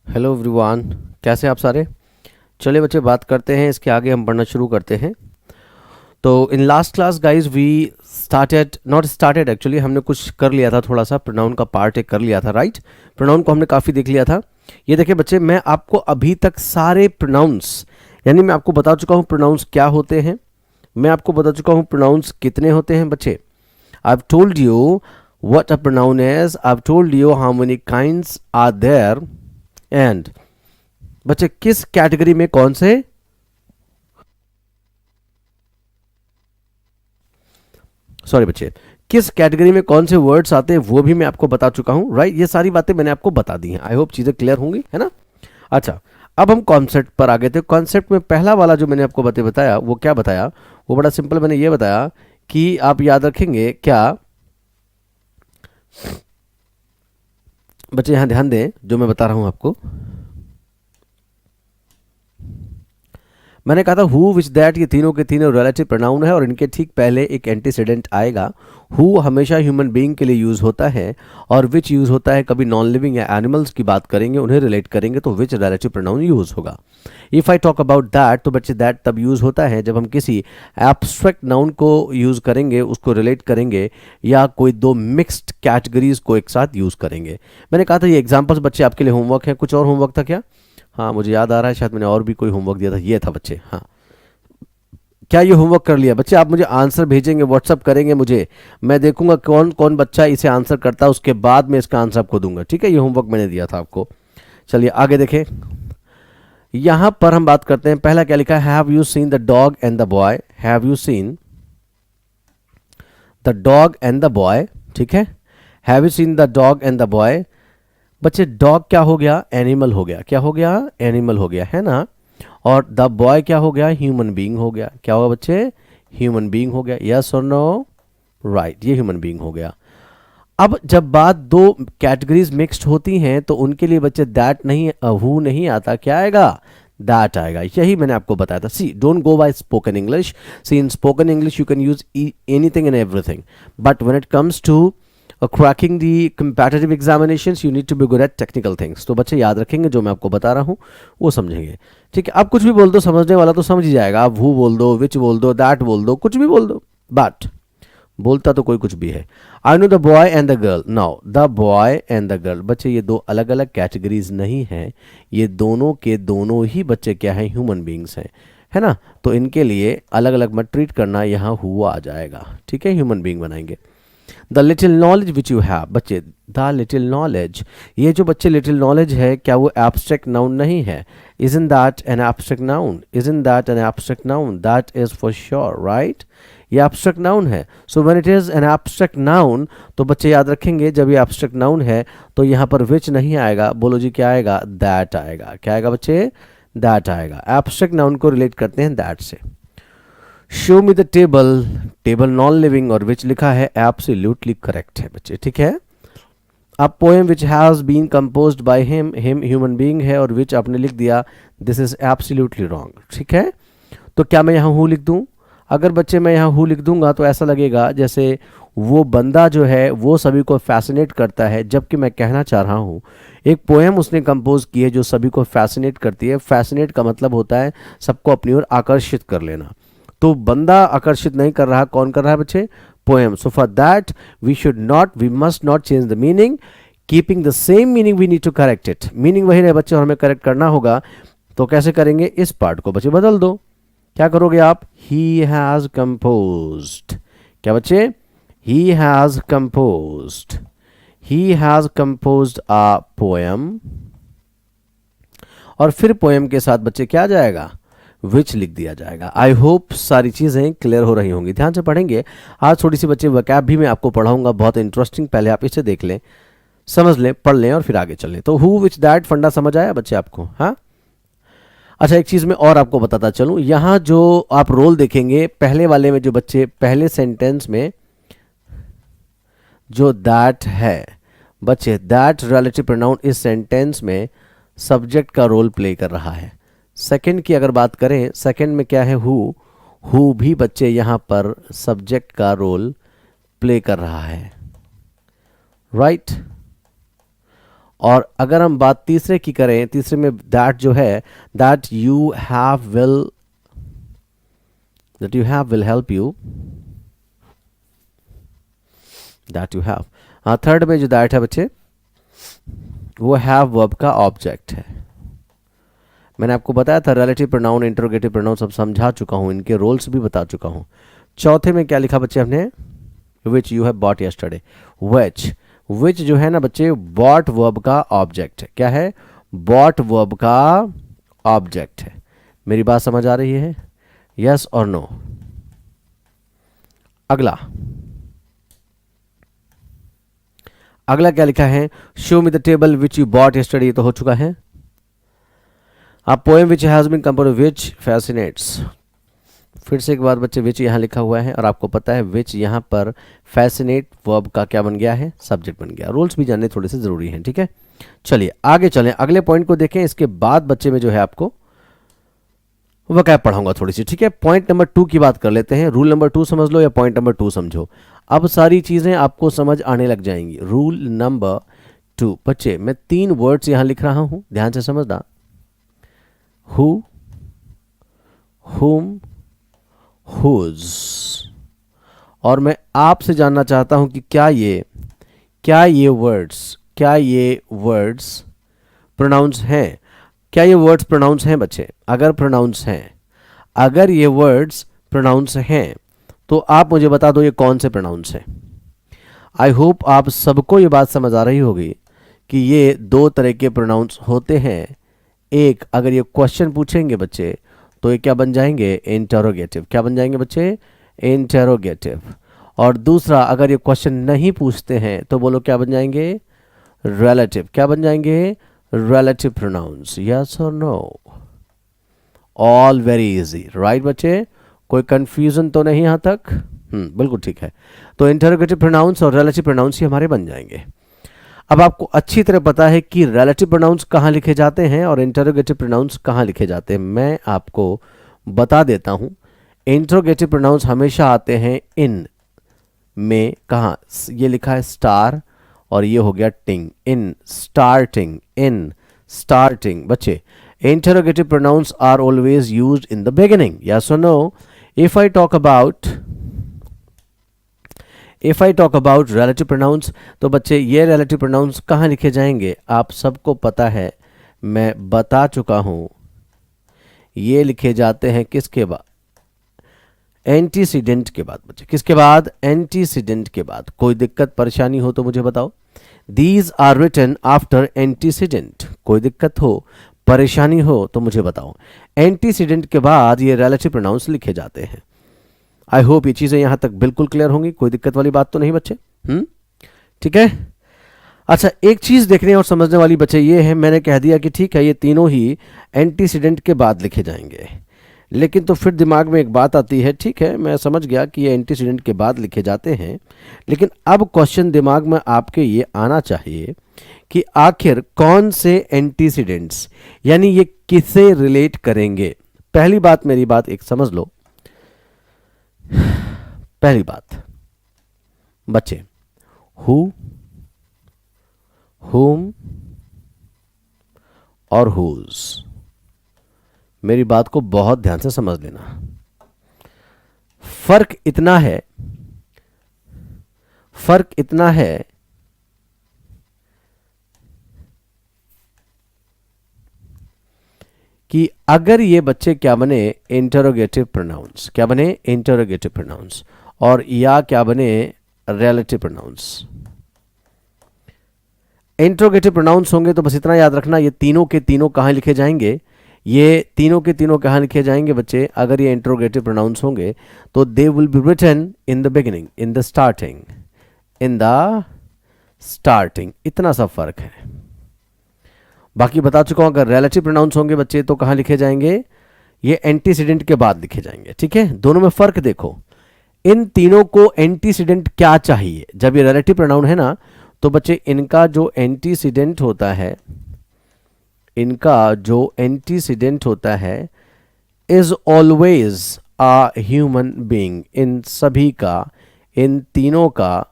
Hello everyone, कैसे हैं आप सारे। चलिए बच्चे बात करते हैं, इसके आगे हम पढ़ना शुरू करते हैं। तो in last class guys we started not started actually हमने कुछ कर लिया था, थोड़ा सा प्रोनाउन का पार्ट एक कर लिया था, राइट। प्रोनाउन को हमने काफ़ी देख लिया था। ये देखिए बच्चे, मैं आपको अभी तक सारे प्रोनाउंस, यानी मैं आपको बता चुका हूँ प्रोनाउंस क्या होते हैं, मैं आपको बता चुका हूँ प्रोनाउंस कितने होते हैं बच्चे। I've told you what a pronoun is, I've told you how many kinds are there, and बच्चे किस कैटेगरी में कौन से, सॉरी बच्चे, किस कैटेगरी में कौन से वर्ड्स आते हैं वो भी मैं आपको बता चुका हूं, राइट। ये सारी बातें मैंने आपको बता दी हैं। आई होप चीजें क्लियर होंगी, है ना। अच्छा, अब हम कॉन्सेप्ट पर आ गए थे। कॉन्सेप्ट में पहला वाला जो मैंने आपको बताया वो क्या बताया, वो बड़ा सिंपल। मैंने ये बताया कि आप याद रखेंगे क्या बच्चे, यहां ध्यान दें जो मैं बता रहा हूं आपको। मैंने कहा था हु विच दैट, ये तीनों के तीनों रिलेटिव प्रोनाउन है और इनके ठीक पहले एक एंटीसीडेंट आएगा। हु हमेशा ह्यूमन बीइंग के लिए यूज होता है और विच यूज होता है कभी नॉन लिविंग या एनिमल्स की बात करेंगे, उन्हें रिलेट करेंगे तो विच रिलेटिव प्रोनाउन यूज होगा। If I talk about that, तो बच्चे दैट तब यूज होता है जब हम किसी एब्स्ट्रैक्ट नाउन को यूज करेंगे, उसको रिलेट करेंगे या कोई दो मिक्स्ड कैटेगरीज को एक साथ यूज करेंगे। मैंने कहा था ये एग्जाम्पल्स बच्चे आपके लिए होमवर्क है। कुछ और होमवर्क था क्या? हाँ मुझे याद आ रहा है, शायद मैंने और भी कोई होमवर्क दिया था, ये था बच्चे। हाँ, क्या ये होमवर्क कर लिया बच्चे? आप मुझे आंसर भेजेंगे, व्हाट्सअप करेंगे मुझे, मैं देखूंगा कौन कौन बच्चा इसे आंसर करता है, उसके बाद मैं इसका आंसर आपको दूंगा, ठीक है। ये होमवर्क मैंने दिया था आपको। चलिए आगे देखें। यहां पर हम बात करते हैं, पहला क्या लिखा है, have you seen the dog and the boy. Have you seen the dog and the boy, ठीक है। Have you seen the dog and the boy. बच्चे डॉग क्या हो गया? एनिमल हो गया। क्या हो गया? एनिमल हो गया, है ना। और द बॉय क्या हो गया? ह्यूमन बीइंग हो गया। क्या होगा बच्चे? ह्यूमन बीइंग हो गया। यस और नो? राइट, ये ह्यूमन बीइंग हो गया। अब जब बात दो कैटेगरीज मिक्स्ड होती हैं तो उनके लिए बच्चे दैट नहीं, हु नहीं आता, क्या आएगा? दैट आएगा। यही मैंने आपको बताया था। See, don't go by spoken English. See, in spoken English you can use anything and everything, but when it comes to cracking the competitive examinations you need to be good at technical things। तो बच्चे याद रखेंगे जो मैं आपको बता रहा हूँ वो समझेंगे, ठीक है। आप कुछ भी बोल दो, समझने वाला तो समझ ही जाएगा। आप who बोल दो, which बोल दो, that बोल दो, कुछ भी बोल दो, बट बोलता तो कोई कुछ भी है। I know the boy and the girl। Now the boy and the girl, बच्चे ये दो अलग अलग कैटेगरीज नहीं हैं, ये दोनों के दोनों ही बच्चे क्या हैं? ह्यूमन बींग्स हैं, है ना। तो इनके लिए अलग अलग मत ट्रीट करना, यहाँ हुआ आ जाएगा, ठीक है। ह्यूमन बींग बनाएंगे। The little knowledge which you have, बच्चे द लिटिल नॉलेज, ये जो बच्चे लिटिल नॉलेज है, क्या वो एब्स्ट्रैक्ट नाउन नहीं है? Isn't that an abstract noun? Isn't that an abstract noun? That is for sure, right? ये abstract noun है। So when it is an abstract noun, तो बच्चे याद रखेंगे जब ये abstract noun है तो यहाँ पर which नहीं आएगा। बोलो जी क्या आएगा? that आएगा। क्या आएगा बच्चे? that आएगा। abstract noun को रिलेट करते हैं that से। Show me the table, table non living और विच लिखा है एब्सोल्युटली करेक्ट है बच्चे, ठीक है। अब poem which has been composed by him, him human being है और विच आपने लिख दिया, दिस इज एब्सोल्युटली रॉन्ग, ठीक है। तो क्या मैं यहाँ हु लिख दूँ? अगर बच्चे मैं यहाँ हु लिख दूंगा तो ऐसा लगेगा जैसे वो बंदा जो है वो सभी को फैसिनेट करता है, जबकि मैं कहना चाह रहा हूँ एक पोएम उसने कंपोज की है जो सभी को फैसिनेट करती है। फैसिनेट का मतलब होता है सबको अपनी ओर आकर्षित कर लेना। तो बंदा आकर्षित नहीं कर रहा, कौन कर रहा है बच्चे? Poem. So for that we must not change the meaning, keeping the same meaning we need to correct it. Meaning वही रहे बच्चे और हमें करेक्ट करना होगा। तो कैसे करेंगे? इस पार्ट को बच्चे बदल दो। क्या करोगे आप? ही हैज कंपोज्ड, क्या बच्चे? He has composed, he has composed a poem, और फिर पोएम के साथ बच्चे क्या आ जाएगा? विच लिख दिया जाएगा। आई होप सारी चीज़ें क्लियर हो रही होंगी। ध्यान से पढ़ेंगे। आज थोड़ी सी बच्चे वोकैब भी मैं आपको पढ़ाऊंगा, बहुत इंटरेस्टिंग। पहले आप इसे देख लें, समझ लें, पढ़ लें और फिर आगे चलें। तो हु विच दैट फंडा समझ आया बच्चे आपको? हाँ, अच्छा एक चीज़ मैं और आपको बताता चलूँ। यहाँ जो आप रोल देखेंगे पहले वाले में, जो बच्चे पहले सेंटेंस में जो दैट है बच्चे, दैट रिलेटिव प्रोनाउन इस सेंटेंस में सब्जेक्ट का रोल प्ले कर रहा है। सेकंड की अगर बात करें, सेकंड में क्या है? हु भी बच्चे यहाँ पर सब्जेक्ट का रोल प्ले कर रहा है, राइट। और अगर हम बात तीसरे की करें, तीसरे में दैट जो है, that you have will help you, that you have. हाँ, थर्ड में जो दैट है बच्चे, वो हैव वर्ब का ऑब्जेक्ट है। मैंने आपको बताया था रिलेटिव प्रोनाउन, इंटरोगेटिव प्रोनाउन सब समझा चुका हूं, इनके रोल्स भी बता चुका हूं। चौथे में क्या लिखा बच्चे हमने, which you have bought yesterday. Which जो है ना बच्चे, बॉट वर्ब का ऑब्जेक्ट है। क्या है? बॉट वर्ब का ऑब्जेक्ट है। मेरी बात समझ आ रही है? यस और नो? अगला क्या लिखा है, show me the table which you bought yesterday, ये तो हो चुका है। अब poem which has been composed which fascinates, फिर से एक बार बच्चे, विच यहाँ लिखा हुआ है और आपको पता है विच यहाँ पर फैसिनेट वर्ब का क्या बन गया है, सब्जेक्ट बन गया। रूल्स भी जानने थोड़े से जरूरी हैं, ठीक है। चलिए आगे चलें, अगले पॉइंट को देखें। इसके बाद बच्चे में जो है आपको वकैब पढ़ाऊंगा थोड़ी सी, ठीक है। पॉइंट नंबर 2 की बात कर लेते हैं। रूल नंबर 2 समझ लो या पॉइंट नंबर 2 समझो, अब सारी चीजें आपको समझ आने लग जाएंगी। रूल नंबर 2 बच्चे, मैं 3 वर्ड्स यहां लिख रहा हूं, ध्यान से समझना। Who, whom, whose. और मैं आपसे जानना चाहता हूं कि क्या ये वर्ड्स प्रोनाउंस हैं? क्या ये वर्ड्स प्रोनाउंस हैं बच्चे? अगर प्रोनाउंस हैं, अगर ये वर्ड्स प्रोनाउंस हैं तो आप मुझे बता दो ये कौन से प्रोनाउंस हैं। आई होप आप सबको ये बात समझ आ रही होगी कि ये 2 तरह के प्रोनाउंस होते हैं। एक, अगर ये क्वेश्चन पूछेंगे बच्चे तो ये क्या बन जाएंगे, इंटरोगेटिव। क्या बन जाएंगे बच्चे, इंटरोगेटिव। और दूसरा, अगर ये क्वेश्चन नहीं पूछते हैं तो बोलो क्या बन जाएंगे, रिलेटिव। क्या बन जाएंगे, रिलेटिव प्रोनाउंस। यस और no? All very easy, right बच्चे? कोई कंफ्यूजन तो नहीं यहां तक? बिल्कुल ठीक है। तो इंटरोगेटिव प्रोनाउंस और रिलेटिव प्रोनाउंस ही हमारे बन जाएंगे। अब आपको अच्छी तरह पता है कि रिलेटिव प्रोनाउंस कहाँ लिखे जाते हैं और इंटरोगेटिव प्रोनाउंस कहाँ लिखे जाते हैं। मैं आपको बता देता हूं, इंटरोगेटिव प्रोनाउंस हमेशा आते हैं इन में। कहाँ? ये लिखा है स्टार और ये हो गया टिंग, इन स्टार्टिंग। बच्चे, interrogative pronouns are always used in the beginning. Yes और no? If I talk about relative pronouns, तो बच्चे ये रिलेटिव प्रोनाउंस कहाँ लिखे जाएंगे? आप सबको पता है, मैं बता चुका हूं। ये लिखे जाते हैं किसके बाद, एंटीसीडेंट के बाद। बच्चे किसके बाद, एंटीसीडेंट के बाद। कोई दिक्कत परेशानी हो तो मुझे बताओ। These are written after antecedent. कोई दिक्कत हो, परेशानी हो तो मुझे बताओ। एंटीसीडेंट के बाद ये रिलेटिव प्रोनाउंस लिखे जाते हैं। आई होप ये चीजें यहां तक बिल्कुल क्लियर होंगी, कोई दिक्कत वाली बात तो नहीं बच्चे? ठीक है। अच्छा, एक चीज देखने और समझने वाली बच्चे ये है, मैंने कह दिया कि ठीक है ये तीनों ही एंटीसीडेंट के बाद लिखे जाएंगे, लेकिन तो फिर दिमाग में एक बात आती है, ठीक है मैं समझ गया कि ये एंटीसीडेंट के बाद लिखे जाते हैं, लेकिन अब क्वेश्चन दिमाग में आपके ये आना चाहिए कि आखिर कौन से एंटीसीडेंट्स, यानी ये किसे रिलेट करेंगे। पहली बात, मेरी बात एक समझ लो। पहली बात बच्चे, हु, हुम और हुज। मेरी बात को बहुत ध्यान से समझ लेना। फर्क इतना है कि अगर ये बच्चे क्या बने, इंटरोगेटिव प्रोनाउंस। क्या बने, इंटरोगेटिव प्रोनाउंस। और या क्या बने, रिलेटिव प्रोनाउंस। इंटरोगेटिव प्रोनाउंस होंगे तो बस इतना याद रखना, ये तीनों के तीनों कहाँ लिखे जाएंगे, ये तीनों के तीनों कहाँ लिखे जाएंगे बच्चे, अगर ये इंटरोगेटिव प्रोनाउंस होंगे तो they will be written in the beginning, in the starting. इतना सा फर्क है। बाकी बता चुका हूं, अगर रिलेटिव प्रोनाउंस होंगे बच्चे तो कहाँ लिखे जाएंगे, ये एंटीसीडेंट के बाद लिखे जाएंगे। ठीक है, दोनों में फर्क देखो। इन तीनों को एंटीसीडेंट क्या चाहिए, जब ये रिलेटिव प्रोनाउन है ना, तो बच्चे इनका जो एंटीसीडेंट होता है, is always a human being. इन सभी का, इन तीनों का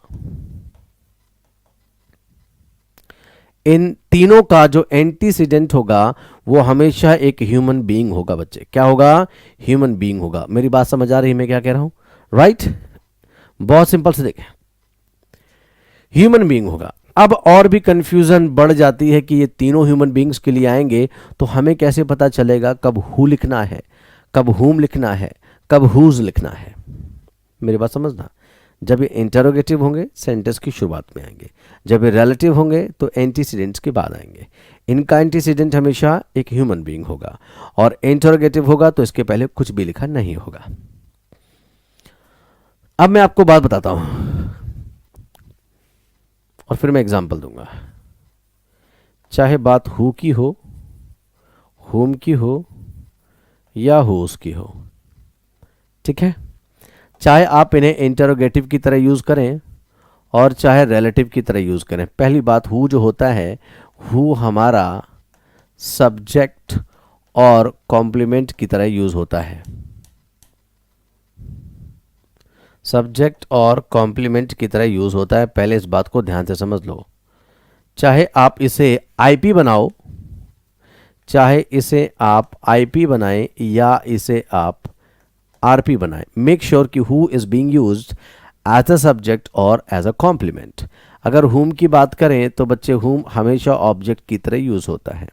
इन तीनों का जो एंटीसीडेंट होगा वो हमेशा एक ह्यूमन बीइंग होगा बच्चे। क्या होगा? ह्यूमन बीइंग होगा। मेरी बात समझ आ रही है मैं क्या कह रहा हूं? राइट, बहुत सिंपल से देखें, ह्यूमन बीइंग होगा। अब और भी कंफ्यूजन बढ़ जाती है कि ये तीनों ह्यूमन बीइंग्स के लिए आएंगे तो हमें कैसे पता चलेगा कब हु लिखना है, कब हुम लिखना है, कब हुज लिखना है। मेरी बात समझना, जब ये इंटरोगेटिव होंगे सेंटेंस की शुरुआत में आएंगे, जब ये रिलेटिव होंगे तो एंटीसीडेंट्स के बाद आएंगे। इनका एंटीसीडेंट हमेशा एक ह्यूमन बीइंग होगा, और इंटरोगेटिव होगा तो इसके पहले कुछ भी लिखा नहीं होगा। अब मैं आपको बात बताता हूं और फिर मैं एग्जाम्पल दूंगा। चाहे बात हु की हो, हुम की हो, या हुज की हो, ठीक है, चाहे आप इन्हें इंटरोगेटिव की तरह यूज करें और चाहे रिलेटिव की तरह यूज करें। पहली बात, हु जो होता है, हु हमारा सब्जेक्ट और कॉम्प्लीमेंट की तरह यूज होता है। सब्जेक्ट और कॉम्प्लीमेंट की तरह यूज होता है, पहले इस बात को ध्यान से समझ लो। चाहे आप इसे आईपी बनाओ, चाहे इसे आप आईपी बनाएं या इसे आप आरपी बनाएं, मेक श्योर कि who is being used as a subject और एज अ कॉम्प्लीमेंट। अगर हुम की बात करें तो बच्चे हुम हमेशा ऑब्जेक्ट की तरह यूज होता है,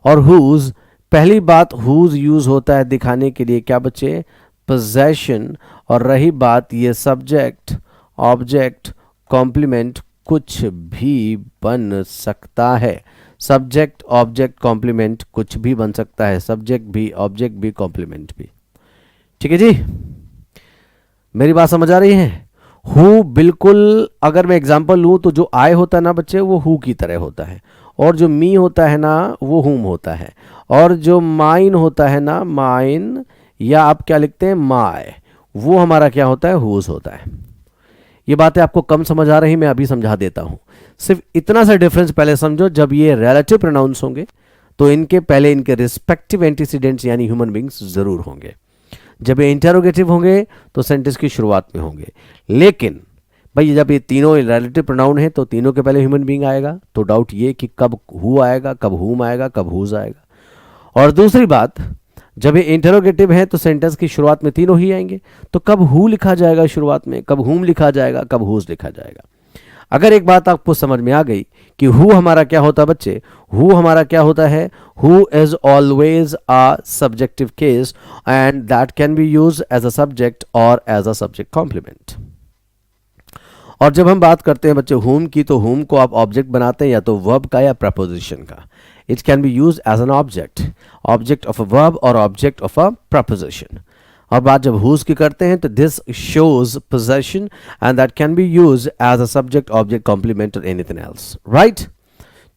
और हुज, पहली बात हुज यूज होता है दिखाने के लिए क्या बच्चे? पोजेशन। और रही बात ये सब्जेक्ट, ऑब्जेक्ट, कॉम्प्लीमेंट कुछ भी बन सकता है। सब्जेक्ट, ऑब्जेक्ट, कॉम्प्लीमेंट कुछ भी बन सकता है, सब्जेक्ट भी, ऑब्जेक्ट भी, कॉम्प्लीमेंट भी। ठीक है जी, मेरी बात समझ आ रही है? हु बिल्कुल, अगर मैं एग्जांपल लूं तो जो आई होता है ना बच्चे वो हु की तरह होता है, और जो मी होता है ना वो हुम होता है, और जो माइन होता है ना, माइन, या आप क्या लिखते हैं माय, वो हमारा क्या होता है? हुज होता है। ये बातें आपको कम समझ आ रही, मैं अभी समझा देता हूं। सिर्फ इतना सा डिफरेंस पहले समझो, जब ये रिलेटिव प्रोनाउंस होंगे तो इनके पहले इनके रिस्पेक्टिव एंटीसीडेंट्स यानी ह्यूमन बींग्स जरूर होंगे। जब ये इंटरोगेटिव होंगे तो सेंटेंस की शुरुआत में होंगे। लेकिन भाई जब ये तीनों रिलेटिव प्रोनाउन है तो तीनों के पहले ह्यूमन बीइंग आएगा, तो डाउट ये कि कब हु आएगा, कब हुम आएगा, कब हुज आएगा। और दूसरी बात, जब ये इंटरोगेटिव है तो सेंटेंस की शुरुआत में तीनों ही आएंगे, तो कब हु लिखा जाएगा शुरुआत में, कब हुम लिखा जाएगा, कब हुज लिखा जाएगा। अगर एक बात आपको समझ में आ गई कि हु हमारा क्या होता है बच्चे, हु हमारा क्या होता है? Who is always a subjective case and that can be use as a subject और एज अ सब्जेक्ट कॉम्प्लीमेंट। और जब हम बात करते हैं बच्चे हुम की, तो हुम को आप ऑब्जेक्ट बनाते हैं या तो वर्ब का या प्रपोजिशन का। It can be use as an object, object of a verb और ऑब्जेक्ट ऑफ अ प्रपोजिशन। और बात जब हुज की करते हैं तो this shows possession and that can be use as a subject, object, complement और एनीथिंग एल्स। राइट,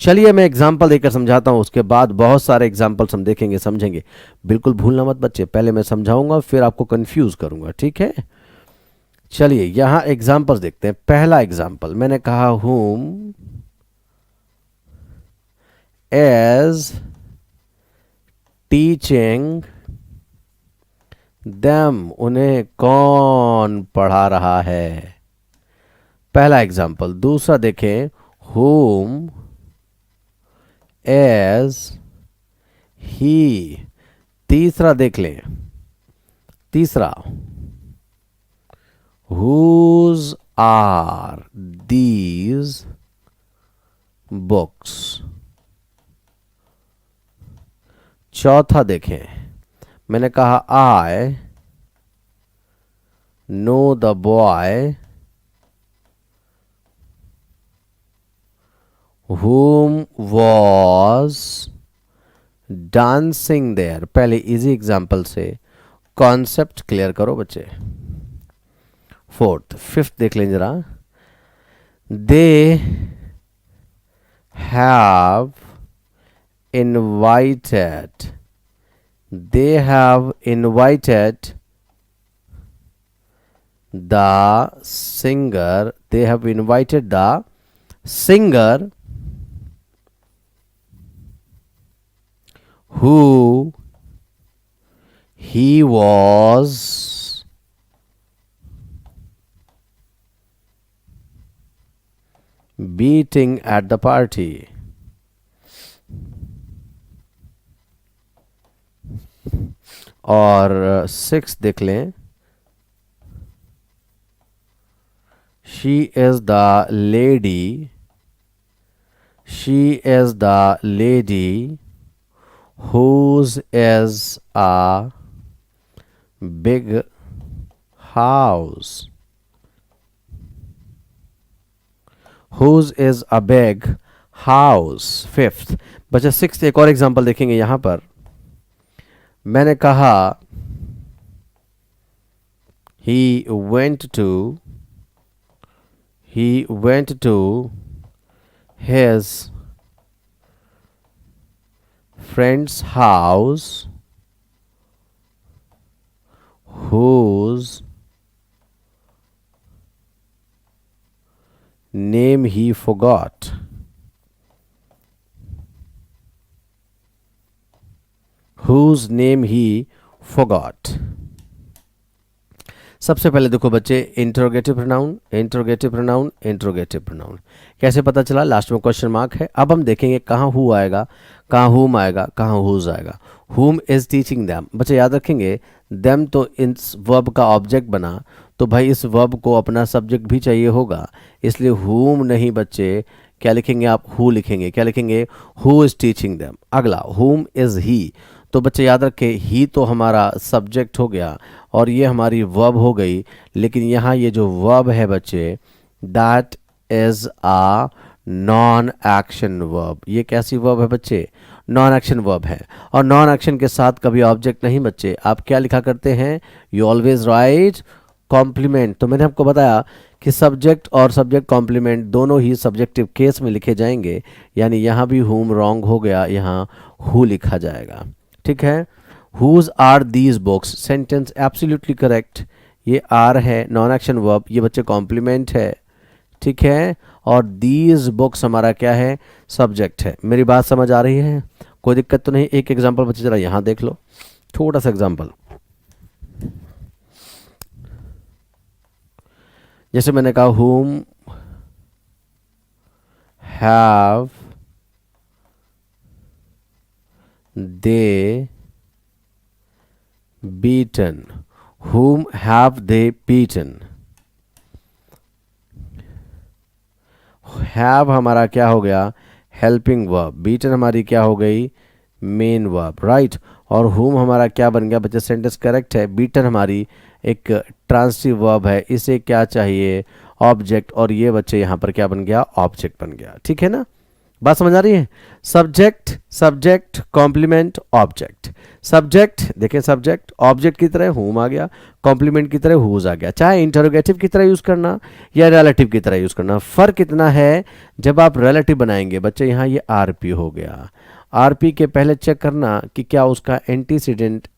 चलिए मैं एग्जाम्पल देकर समझाता हूं, उसके बाद बहुत सारे एग्जाम्पल्स हम देखेंगे, समझेंगे। बिल्कुल भूलना मत बच्चे, पहले मैं समझाऊंगा फिर आपको कंफ्यूज करूंगा, ठीक है? चलिए यहां एग्जाम्पल्स देखते हैं। पहला एग्जाम्पल मैंने कहा हुम एज टीचिंग देम, उन्हें कौन पढ़ा रहा है? पहला एग्जाम्पल। दूसरा देखें, हुम एज ही। तीसरा देख लें, तीसरा whose are these books। चौथा देखें, मैंने कहा आई know the boy whom was dancing there। पहले इजी एग्जाम्पल से कॉन्सेप्ट क्लियर करो बच्चे। फोर्थ, फिफ्थ देख लें जरा। They have invited, they have invited the singer, they have invited the singer who he was beating at the party। और 6 देख लें, she is the lady, she is the lady whose is a big house, whose is a big house। 5th बचा 6th एक और example देखेंगे यहां पर। मैंने कहा he went to his friend's house whose name he forgot, whose name he forgot। सबसे पहले देखो बच्चे, interrogative pronoun, interrogative pronoun, interrogative pronoun कैसे पता चला? लास्ट में क्वेश्चन मार्क है। अब हम देखेंगे कहाँ हु आएगा, कहाँ हुम आएगा, कहाँ हुज आएगा। हुम इज टीचिंग दैम, बच्चे याद रखेंगे देम तो इस वर्ब का ऑब्जेक्ट बना, तो भाई इस वर्ब को अपना सब्जेक्ट भी चाहिए होगा, इसलिए हुम नहीं बच्चे, क्या लिखेंगे आप? हु लिखेंगे। क्या लिखेंगे? Who is teaching them. अगला हुम इज ही, तो बच्चे याद रखें ही तो हमारा सब्जेक्ट हो गया और ये हमारी वर्ब हो गई, लेकिन यहाँ ये जो वर्ब है बच्चे, that is a non action verb. ये कैसी वर्ब है बच्चे? नॉन एक्शन वर्ब है। और नॉन एक्शन के साथ कभी ऑब्जेक्ट नहीं बच्चे। आप क्या लिखा करते हैं? You always write complement. तो मैंने आपको बताया कि सब्जेक्ट और सब्जेक्ट कॉम्प्लीमेंट दोनों ही सब्जेक्टिव केस में लिखे जाएंगे, यानी यहाँ भी हुम रॉन्ग हो गया, यहाँ हु लिखा जाएगा। ठीक है। Whose are these books, sentence absolutely correct. ये आर है नॉन एक्शन वर्ब, ये बच्चे कॉम्प्लीमेंट है। ठीक है। और दीज बुक्स हमारा क्या है? सब्जेक्ट है। मेरी बात समझ आ रही है? कोई दिक्कत तो नहीं? एक एग्जांपल बच्चे जरा यहाँ देख लो, छोटा सा एग्जांपल। जैसे मैंने कहा whom have they beaten, whom have they beaten। have हमारा क्या हो गया? Helping verb. beaten हमारी क्या हो गई? Main verb, right. और whom हमारा क्या बन गया बच्चे? सेंटेंस करेक्ट है। beaten हमारी एक ट्रांसिटिव वर्ब है, इसे क्या चाहिए? ऑब्जेक्ट। और ये बच्चे यहाँ पर क्या बन गया? ऑब्जेक्ट बन गया। ठीक है ना? बात समझ आ रही है? Subject, subject, complement, object. Subject देखें, सब्जेक्ट ऑब्जेक्ट की तरह हुम आ गया, कॉम्प्लीमेंट की तरह हुज आ गया। चाहे इंटरोगेटिव की तरह यूज करना या रिलेटिव की तरह यूज करना, फर्क इतना है जब आप रिलेटिव बनाएंगे बच्चे, यहाँ ये आरपी हो गया। आरपी के पहले चेक करना कि क्या उसका एंटीसीडेंट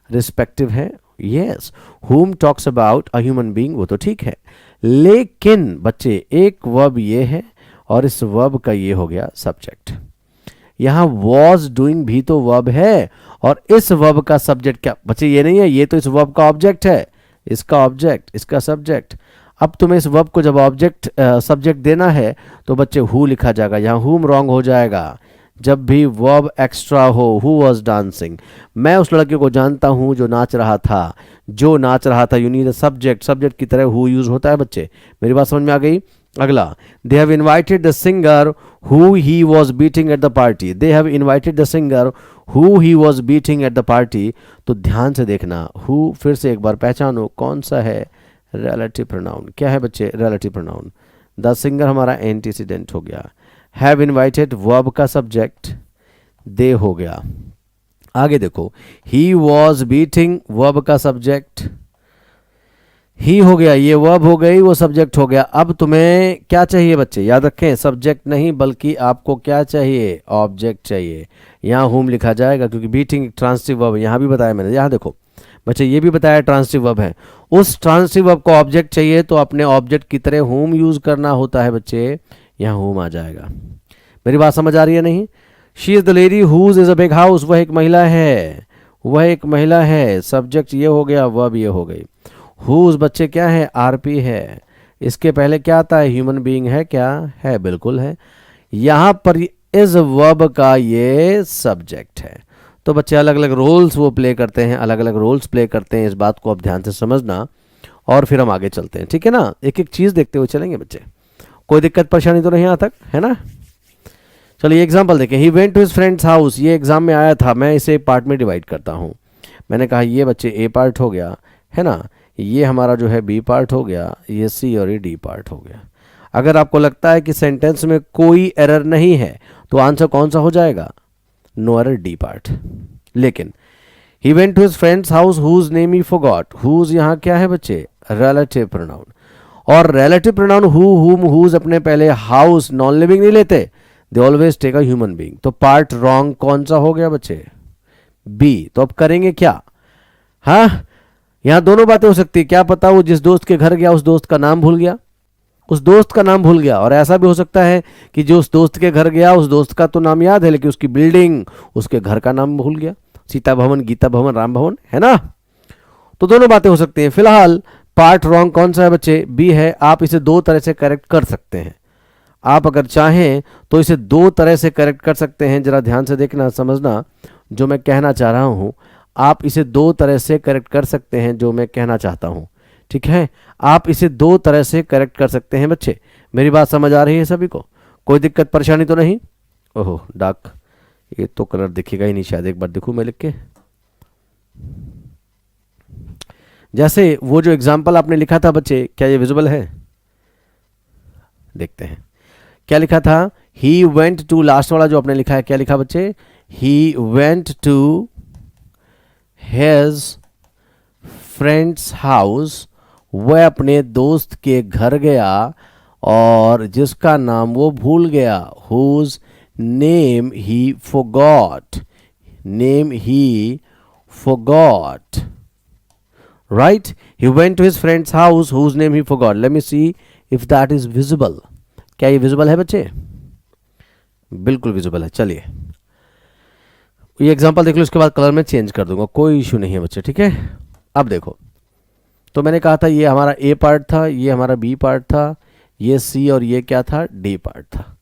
रिस्पेक्टिव है। यस, हुम talks about a human being, वो तो ठीक है, लेकिन बच्चे एक वर्ब ये है और इस वर्ब का ये हो गया सब्जेक्ट। यहाँ वॉज डूइंग भी तो वर्ब है और इस वर्ब का सब्जेक्ट क्या बच्चे? ये नहीं है, ये तो इस वर्ब का ऑब्जेक्ट है, इसका ऑब्जेक्ट, इसका सब्जेक्ट। अब तुम्हें इस वर्ब को जब ऑब्जेक्ट सब्जेक्ट देना है तो बच्चे हु लिखा जाएगा, यहाँ हुम रॉन्ग हो जाएगा। जब भी वर्ब एक्स्ट्रा हो, हु वॉज डांसिंग, मैं उस लड़के को जानता हूँ जो नाच रहा था, जो नाच रहा था, you need a subject. Subject की तरह हु यूज होता है बच्चे। मेरी बात समझ में आ गई? अगला, they have invited the singer who he was beating at the party. They have invited the singer who he was beating at the party. तो ध्यान से देखना, हु फिर से एक बार पहचानो कौन सा है? Relative pronoun. क्या है बच्चे? Relative pronoun. द सिंगर हमारा एंटीसीडेंट हो गया। हैव इन्वाइटेड वर्ब का सब्जेक्ट, दे हो गया। आगे देखो, ही वॉज बीटिंग वर्ब का सब्जेक्ट, ही हो गया, ये वर्ब हो गई, वो सब्जेक्ट हो गया। अब तुम्हें क्या चाहिए बच्चे? याद रखें, सब्जेक्ट नहीं बल्कि आपको क्या चाहिए? ऑब्जेक्ट चाहिए। यहाँ हुम लिखा जाएगा क्योंकि बीटिंग ट्रांसिटिव वर्ब, यहाँ भी बताया मैंने। यहाँ देखो बच्चे, ये भी बताया ट्रांसिटिव वर्ब है। उस ट्रांसिटिव वर्ब को ऑब्जेक्ट चाहिए तो अपने ऑब्जेक्ट की तरह हुम यूज करना होता है बच्चे, यहाँ हुम आ जाएगा। मेरी बात समझ आ रही है नहीं? She is the lady whose is a big house, वह एक महिला है, वह एक महिला है। सब्जेक्ट ये हो गया, वर्ब ये हो गई। हुज बच्चे क्या है? आरपी है। इसके पहले क्या आता है? ह्यूमन बीइंग है। क्या है? बिल्कुल है। यहाँ पर इस वर्ब का ये सब्जेक्ट है। तो बच्चे अलग अलग रोल्स वो प्ले करते हैं, अलग अलग रोल्स प्ले करते हैं, इस बात को आप ध्यान से समझना और फिर हम आगे चलते हैं, ठीक है ना। एक एक चीज़ देखते हुए चलेंगे बच्चे, कोई दिक्कत परेशानी तो नहीं यहाँ तक, है ना। चलिए एग्जाम्पल देखें। He went to his friends house, ये एग्जाम में आया था, मैं इसे पार्ट में डिवाइड करता हूँ। मैंने कहा ये बच्चे ए पार्ट हो गया, है ना, ये हमारा जो है बी पार्ट हो गया, ये सी और ये डी पार्ट हो गया। अगर आपको लगता है कि सेंटेंस में कोई एरर नहीं है तो आंसर कौन सा हो जाएगा, नो एरर, डी पार्ट। लेकिन he went to his friends house whose name he forgot, whose यहाँ क्या है बच्चे, रिलेटिव प्रोनाउन, और relative pronoun who, whom, whose अपने पहले हाउस नॉन लिविंग नहीं लेते, they always take a human being. तो पार्ट रॉन्ग कौन सा हो गया बच्चे, बी। तो अब करेंगे क्या, हाँ यहाँ दोनों बातें हो सकती है, क्या पता वो जिस दोस्त के घर गया उस दोस्त का नाम भूल गया, उस दोस्त का नाम भूल गया, और ऐसा भी हो सकता है कि जो उस दोस्त के घर गया उस दोस्त का तो नाम याद है लेकिन उसकी बिल्डिंग, उसके घर का नाम भूल गया, सीता भवन, गीता भवन, राम भवन, है ना। तो दोनों बातें हो सकती हैं। फिलहाल पार्ट रॉन्ग कौन सा है बच्चे, बी है। आप इसे दो तरह से करेक्ट कर सकते हैं, आप अगर चाहें तो इसे दो तरह से करेक्ट कर सकते हैं। जरा ध्यान से देखना, समझना जो मैं कहना चाह रहा हूं, आप इसे दो तरह से करेक्ट कर सकते हैं जो मैं कहना चाहता हूं, ठीक है। आप इसे दो तरह से करेक्ट कर सकते हैं बच्चे। मेरी बात समझ आ रही है सभी को, कोई दिक्कत परेशानी तो नहीं। ओहो डाक, ये तो कलर दिखेगा ही नहीं शायद, एक बार देखूं मैं लिख के। जैसे वो जो एग्जाम्पल आपने लिखा था बच्चे, क्या ये विजिबल है, देखते हैं क्या लिखा था। ही वेंट टू, लास्ट वाला जो आपने लिखा है क्या लिखा बच्चे, he went to his friends house, वह अपने दोस्त के घर गया और जिसका नाम वो भूल गया, whose name he forgot, name he forgot, right. He went to his friends house whose name he forgot. Let me see if that is visible. क्या ये विजिबल है बच्चे, बिल्कुल विजिबल है। चलिए ये एग्जांपल देख लो, उसके बाद कलर में चेंज कर दूंगा, कोई इशू नहीं है बच्चे, ठीक है। अब देखो, तो मैंने कहा था ये हमारा ए पार्ट था, ये हमारा बी पार्ट था, ये सी और ये क्या था, डी पार्ट था।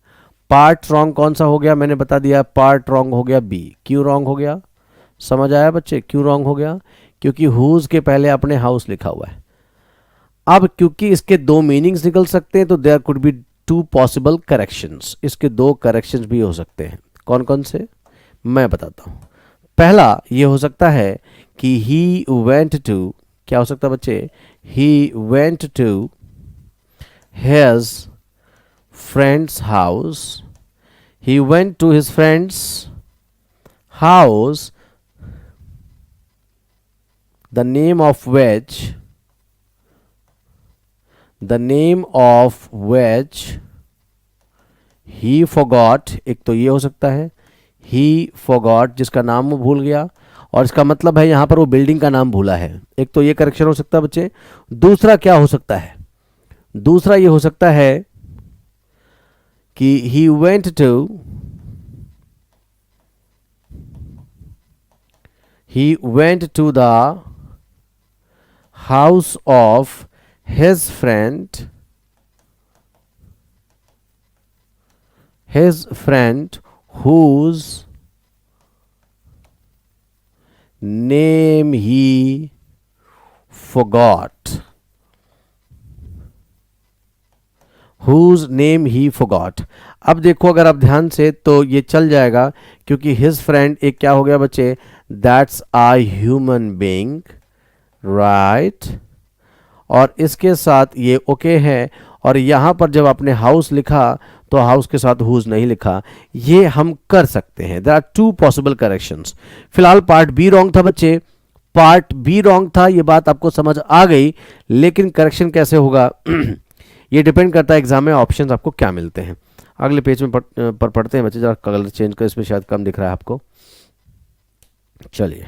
पार्ट रॉन्ग कौन सा हो गया, मैंने बता दिया, पार्ट रॉन्ग हो गया बी। क्यों रॉन्ग हो गया, समझ आया बच्चे, क्यों रॉन्ग हो गया, क्योंकि हुज के पहले अपने हाउस लिखा हुआ है। अब क्योंकि इसके दो मीनिंग्स निकल सकते हैं तो there could be two possible corrections, इसके दो करेक्शंस भी हो सकते हैं। कौन कौन से, मैं बताता हूं। पहला ये हो सकता है कि ही वेंट टू, क्या हो सकता है बच्चे, he went to his friends house, he went to his friends house, the name of which he forgot, एक तो ये हो सकता है he forgot, जिसका नाम वो भूल गया, और इसका मतलब है यहां पर वो बिल्डिंग का नाम भूला है। एक तो ये करेक्शन हो सकता है बच्चे। दूसरा क्या हो सकता है, दूसरा ये हो सकता है कि he went to the house of his friend whose name he forgot, अब देखो अगर आप ध्यान से तो ये चल जाएगा, क्योंकि his friend एक क्या हो गया बच्चे, that's a human being, right। और इसके साथ ये ओके है, और यहाँ पर जब आपने हाउस लिखा तो हाउस के साथ हुज नहीं लिखा। ये हम कर सकते हैं, there are two possible corrections. फिलहाल पार्ट बी रॉन्ग था बच्चे, पार्ट बी रॉन्ग था, ये बात आपको समझ आ गई। लेकिन करेक्शन कैसे होगा ये डिपेंड करता है एग्जाम में ऑप्शंस आपको क्या मिलते हैं। अगले पेज में पर पढ़ते हैं बच्चे, जरा कलर चेंज कर, इसमें शायद कम दिख रहा है आपको। चलिए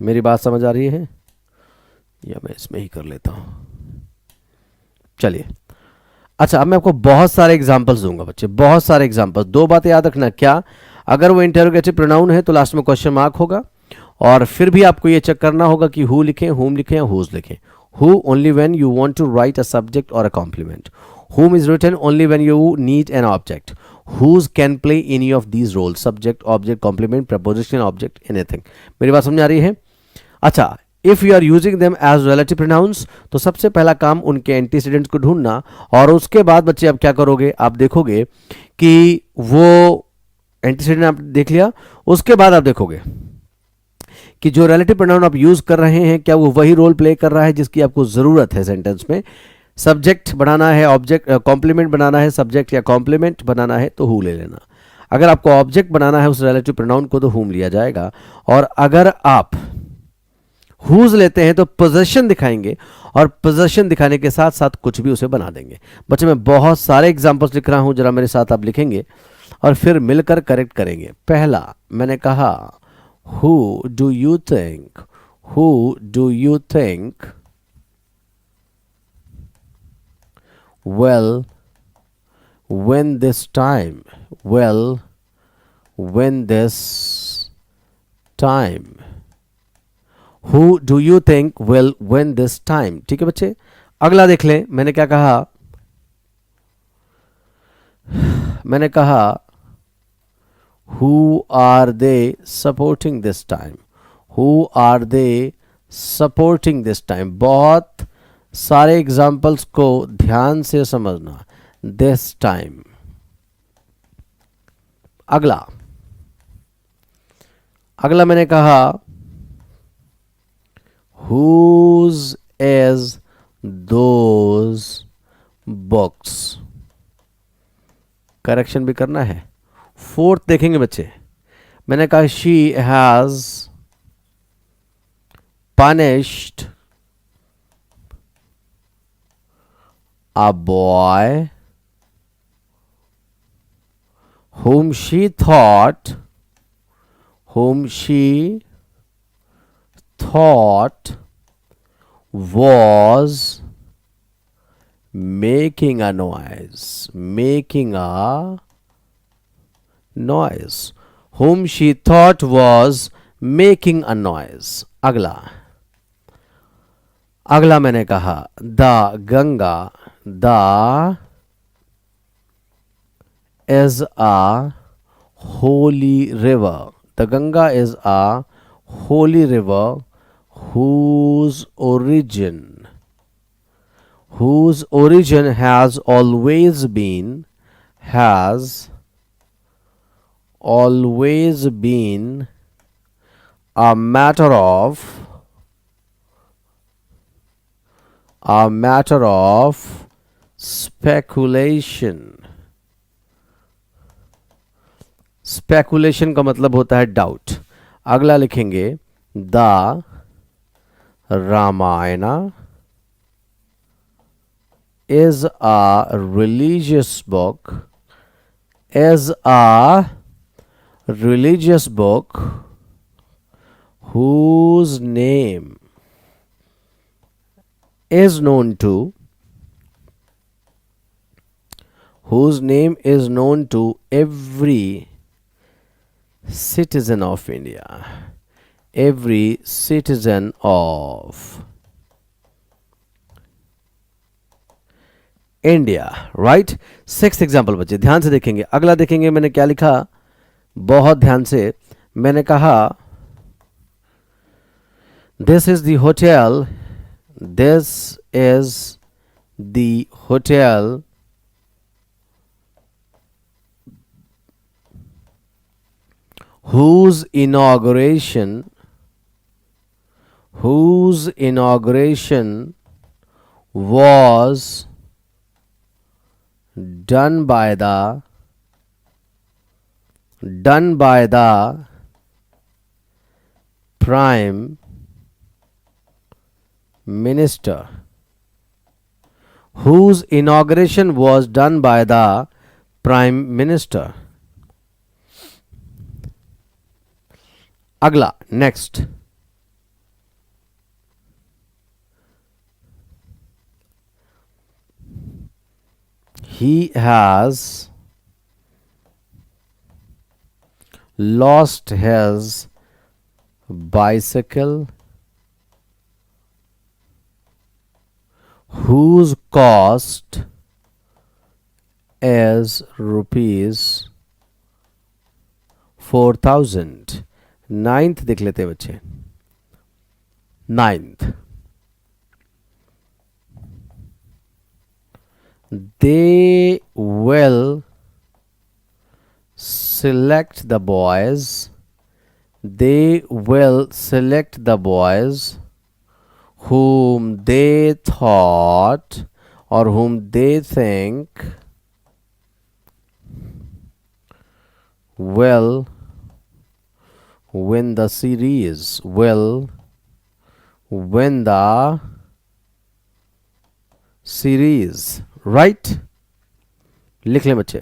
मेरी बात समझ आ रही है, या मैं इसमें ही कर लेता हूं। चलिए अच्छा, अब मैं आपको बहुत सारे एग्जांपल्स दूंगा बच्चे, बहुत सारे एग्जांपल्स। दो बातें याद रखना, क्या, अगर वो इंटरोगेटिव प्रोनाउन है तो लास्ट में क्वेश्चन मार्क होगा, और फिर भी आपको ये चेक करना होगा कि हु लिखें, हुम लिखें या हुज लिखें। Who only when you want to write a subject और a complement, whom is written only when you need an object, whose can play any of these roles, subject, object, complement, preposition, object, anything. मेरी बात समझ आ रही है? अच्छा, if you are using them as relative pronouns, तो सबसे पहला काम उनके एंटीसीडेंट्स को ढूंढना, और उसके बाद बच्चे आप क्या करोगे, आप देखोगे कि वो एंटीसीडेंट आप देख लिया, उसके बाद आप देखोगे कि जो रिलेटिव प्रोनाउन आप यूज कर रहे हैं क्या वो वही रोल प्ले कर रहा है जिसकी आपको जरूरत है सेंटेंस में. सब्जेक्ट बनाना है, ऑब्जेक्ट कॉम्प्लीमेंट बनाना है, सब्जेक्ट या कॉम्प्लीमेंट बनाना है तो हु ले लेना. अगर आपको ऑब्जेक्ट बनाना है उस रिलेटिव प्रोनाउन को तो हुम लिया जाएगा, और अगर आप हुज लेते हैं तो पोजेशन दिखाएंगे, और पोजेशन दिखाने के साथ साथ कुछ भी उसे बना देंगे. बच्चे मैं बहुत सारे एग्जांपल्स लिख रहा हूं, जरा मेरे साथ आप लिखेंगे और फिर मिलकर करेक्ट करेंगे. पहला मैंने कहा who do you think, who do you think will win this time, will win this time. Who do you think will win this time? ठीक है बच्चे. अगला देख लें, मैंने क्या कहा, मैंने कहा who are they supporting this time, who are they supporting this time. बहुत सारे एग्जाम्पल्स को ध्यान से समझना. This time. अगला अगला मैंने कहा whose is those books. Correction भी करना है. फोर्थ देखेंगे बच्चे, मैंने कहा she has punished a boy whom she thought was making a noise, whom she thought was making a noise. अगला मैंने कहा the Ganga, the is a holy river. The Ganga is a holy river whose origin has always been a matter of speculation का मतलब होता है doubt. अगला लिखेंगे the Ramayana is a religious book whose name is known to every citizen of India. Every citizen of India. Right. Sixth example बच्चे ध्यान से देखेंगे. अगला देखेंगे मैंने क्या लिखा, बहुत ध्यान से. मैंने कहा this is the hotel whose inauguration was done by the Prime Minister. Whose inauguration was done by the Prime Minister. अगला next. He has lost his bicycle whose cost is rupees 4,000. Ninth देख लेते हैं बच्चे. Ninth, they will select the boys. They will select the boys whom they thought or whom they think will win the series. Will win the series. Right? लिख लें बच्चे.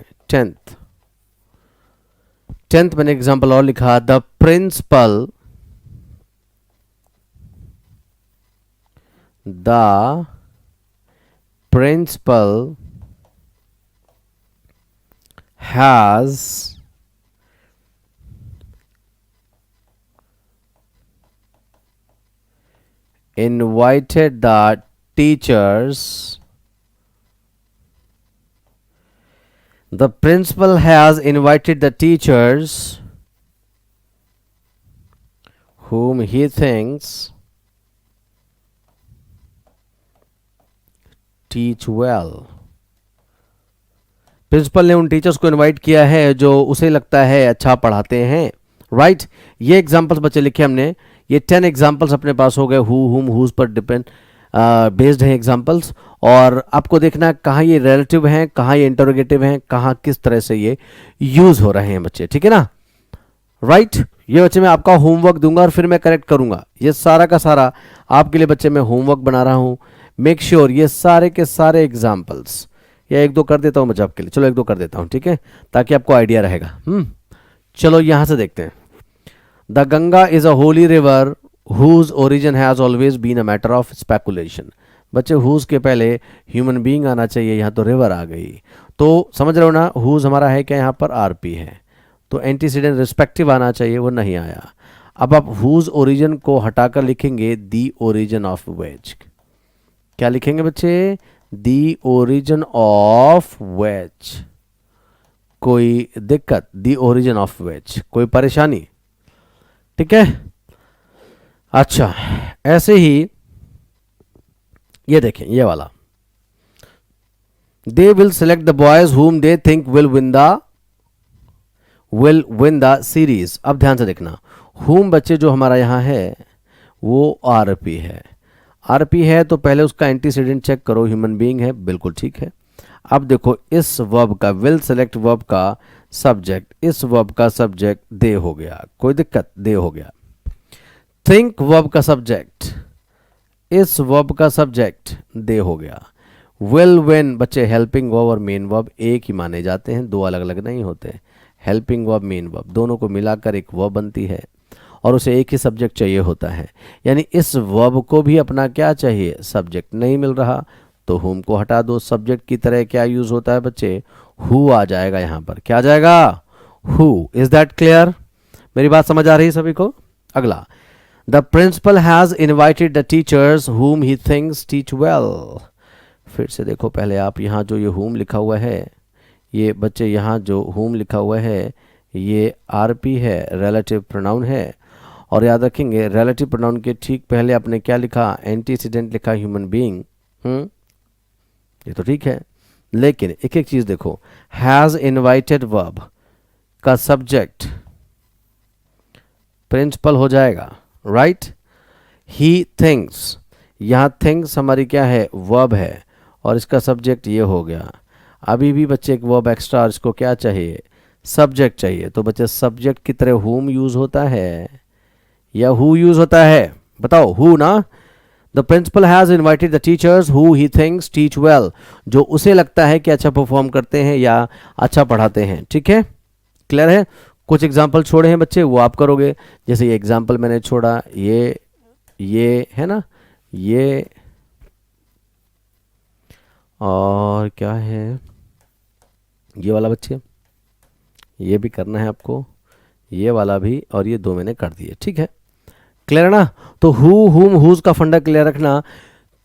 10th मैंने example और लिखा. The principal has invited the teachers. The principal has invited the teachers whom he thinks teach well. Principal ने उन teachers को invite किया है जो उसे लगता है अच्छा पढ़ाते हैं. राइट? ये एग्जाम्पल्स बच्चे लिखे हमने. ये 10 एग्जाम्पल्स अपने पास हो गए. हु, हुम, हुज पर डिपेंड बेस्ड हैं एग्जाम्पल्स. और आपको देखना कहाँ ये रिलेटिव हैं, कहाँ ये इंटरोगेटिव हैं, कहाँ किस तरह से ये यूज हो रहे हैं बच्चे. ठीक है ना? राइट? ये बच्चे मैं आपका होमवर्क दूंगा और फिर मैं करेक्ट करूंगा. ये सारा का सारा आपके लिए बच्चे मैं होमवर्क बना रहा हूं. मेक श्योर ये सारे के सारे एग्जाम्पल्स, या एक दो कर देता हूं बच्चे आपके लिए. चलो एक दो कर देता हूं, ठीक है, ताकि आपको आइडिया रहेगा. चलो यहां से देखते हैं. The Ganga is a Holi river whose origin has always been a matter of speculation. बच्चे whose के पहले ह्यूमन बीइंग आना चाहिए. यहाँ तो रिवर आ गई. तो समझ रहे हो ना? whose हमारा है क्या? यहाँ पर आरपी है, तो एंटीसीडेंट रिस्पेक्टिव आना चाहिए, वो नहीं आया. अब आप whose origin को हटाकर लिखेंगे the origin of which. क्या लिखेंगे बच्चे? the origin of which. कोई दिक्कत? the origin of which. कोई परेशानी? ठीक है. अच्छा, ऐसे ही ये देखें, ये वाला. They will select the boys whom they think will win the series. अब ध्यान से देखना. whom बच्चे जो हमारा यहां है वो आरपी है. आरपी है तो पहले उसका एंटीसीडेंट चेक करो. ह्यूमन बीइंग है, बिल्कुल ठीक है. अब देखो इस वर्ब का, विल सेलेक्ट वर्ब का सब्जेक्ट, इस वर्ब का सब्जेक्ट दे हो गया. कोई दिक्कत? दे हो गया. थिंक वर्ब का सब्जेक्ट, इस वर्ब का सब्जेक्ट दे हो गया. विल विन बच्चे हेल्पिंग वर्ब और मेन वर्ब एक ही माने जाते हैं, दो अलग अलग नहीं होते. हेल्पिंग वर्ब, मेन वर्ब दोनों को मिलाकर एक वर्ब बनती है और उसे एक ही सब्जेक्ट चाहिए होता है. यानी इस वर्ब को भी अपना क्या चाहिए? सब्जेक्ट नहीं मिल रहा तो हुम को हटा दो. सब्जेक्ट की तरह क्या यूज होता है बच्चे? हु आ जाएगा. यहां पर क्या आ जाएगा? हु. Is that clear? मेरी बात समझ आ रही है सभी को? अगला. The principal has invited the teachers whom he thinks teach well. फिर से देखो पहले आप, यहाँ जो ये whom लिखा हुआ है, ये बच्चे यहाँ जो whom लिखा हुआ है ये RP है, relative pronoun है. और याद रखेंगे relative pronoun के ठीक पहले आपने क्या लिखा? antecedent लिखा human being. ये तो ठीक है, लेकिन एक एक चीज देखो. has invited verb का subject principal हो जाएगा. राइट? ही थिंक्स, यहाँ थिंक्स हमारी क्या है? वर्ब है, और इसका सब्जेक्ट ये हो गया. अभी भी बच्चे एक वर्ब एक्स्ट्रा, इसको क्या चाहिए? सब्जेक्ट चाहिए. तो बच्चे सब्जेक्ट की तरह हुम यूज होता है या हु यूज होता है? बताओ. हु ना. The principal has invited the teachers who he thinks teach well. जो उसे लगता है कि अच्छा परफॉर्म करते हैं या अच्छा पढ़ाते हैं. ठीक है, क्लियर है? कुछ एग्जाम्पल छोड़े हैं बच्चे, वो आप करोगे. जैसे ये एग्जाम्पल मैंने छोड़ा, ये है ना, ये और क्या है, ये वाला बच्चे, ये भी करना है आपको, ये वाला भी, और ये दो मैंने कर दिए. ठीक है, क्लियर ना? तो हु, हुम, हुज का फंडा क्लियर रखना.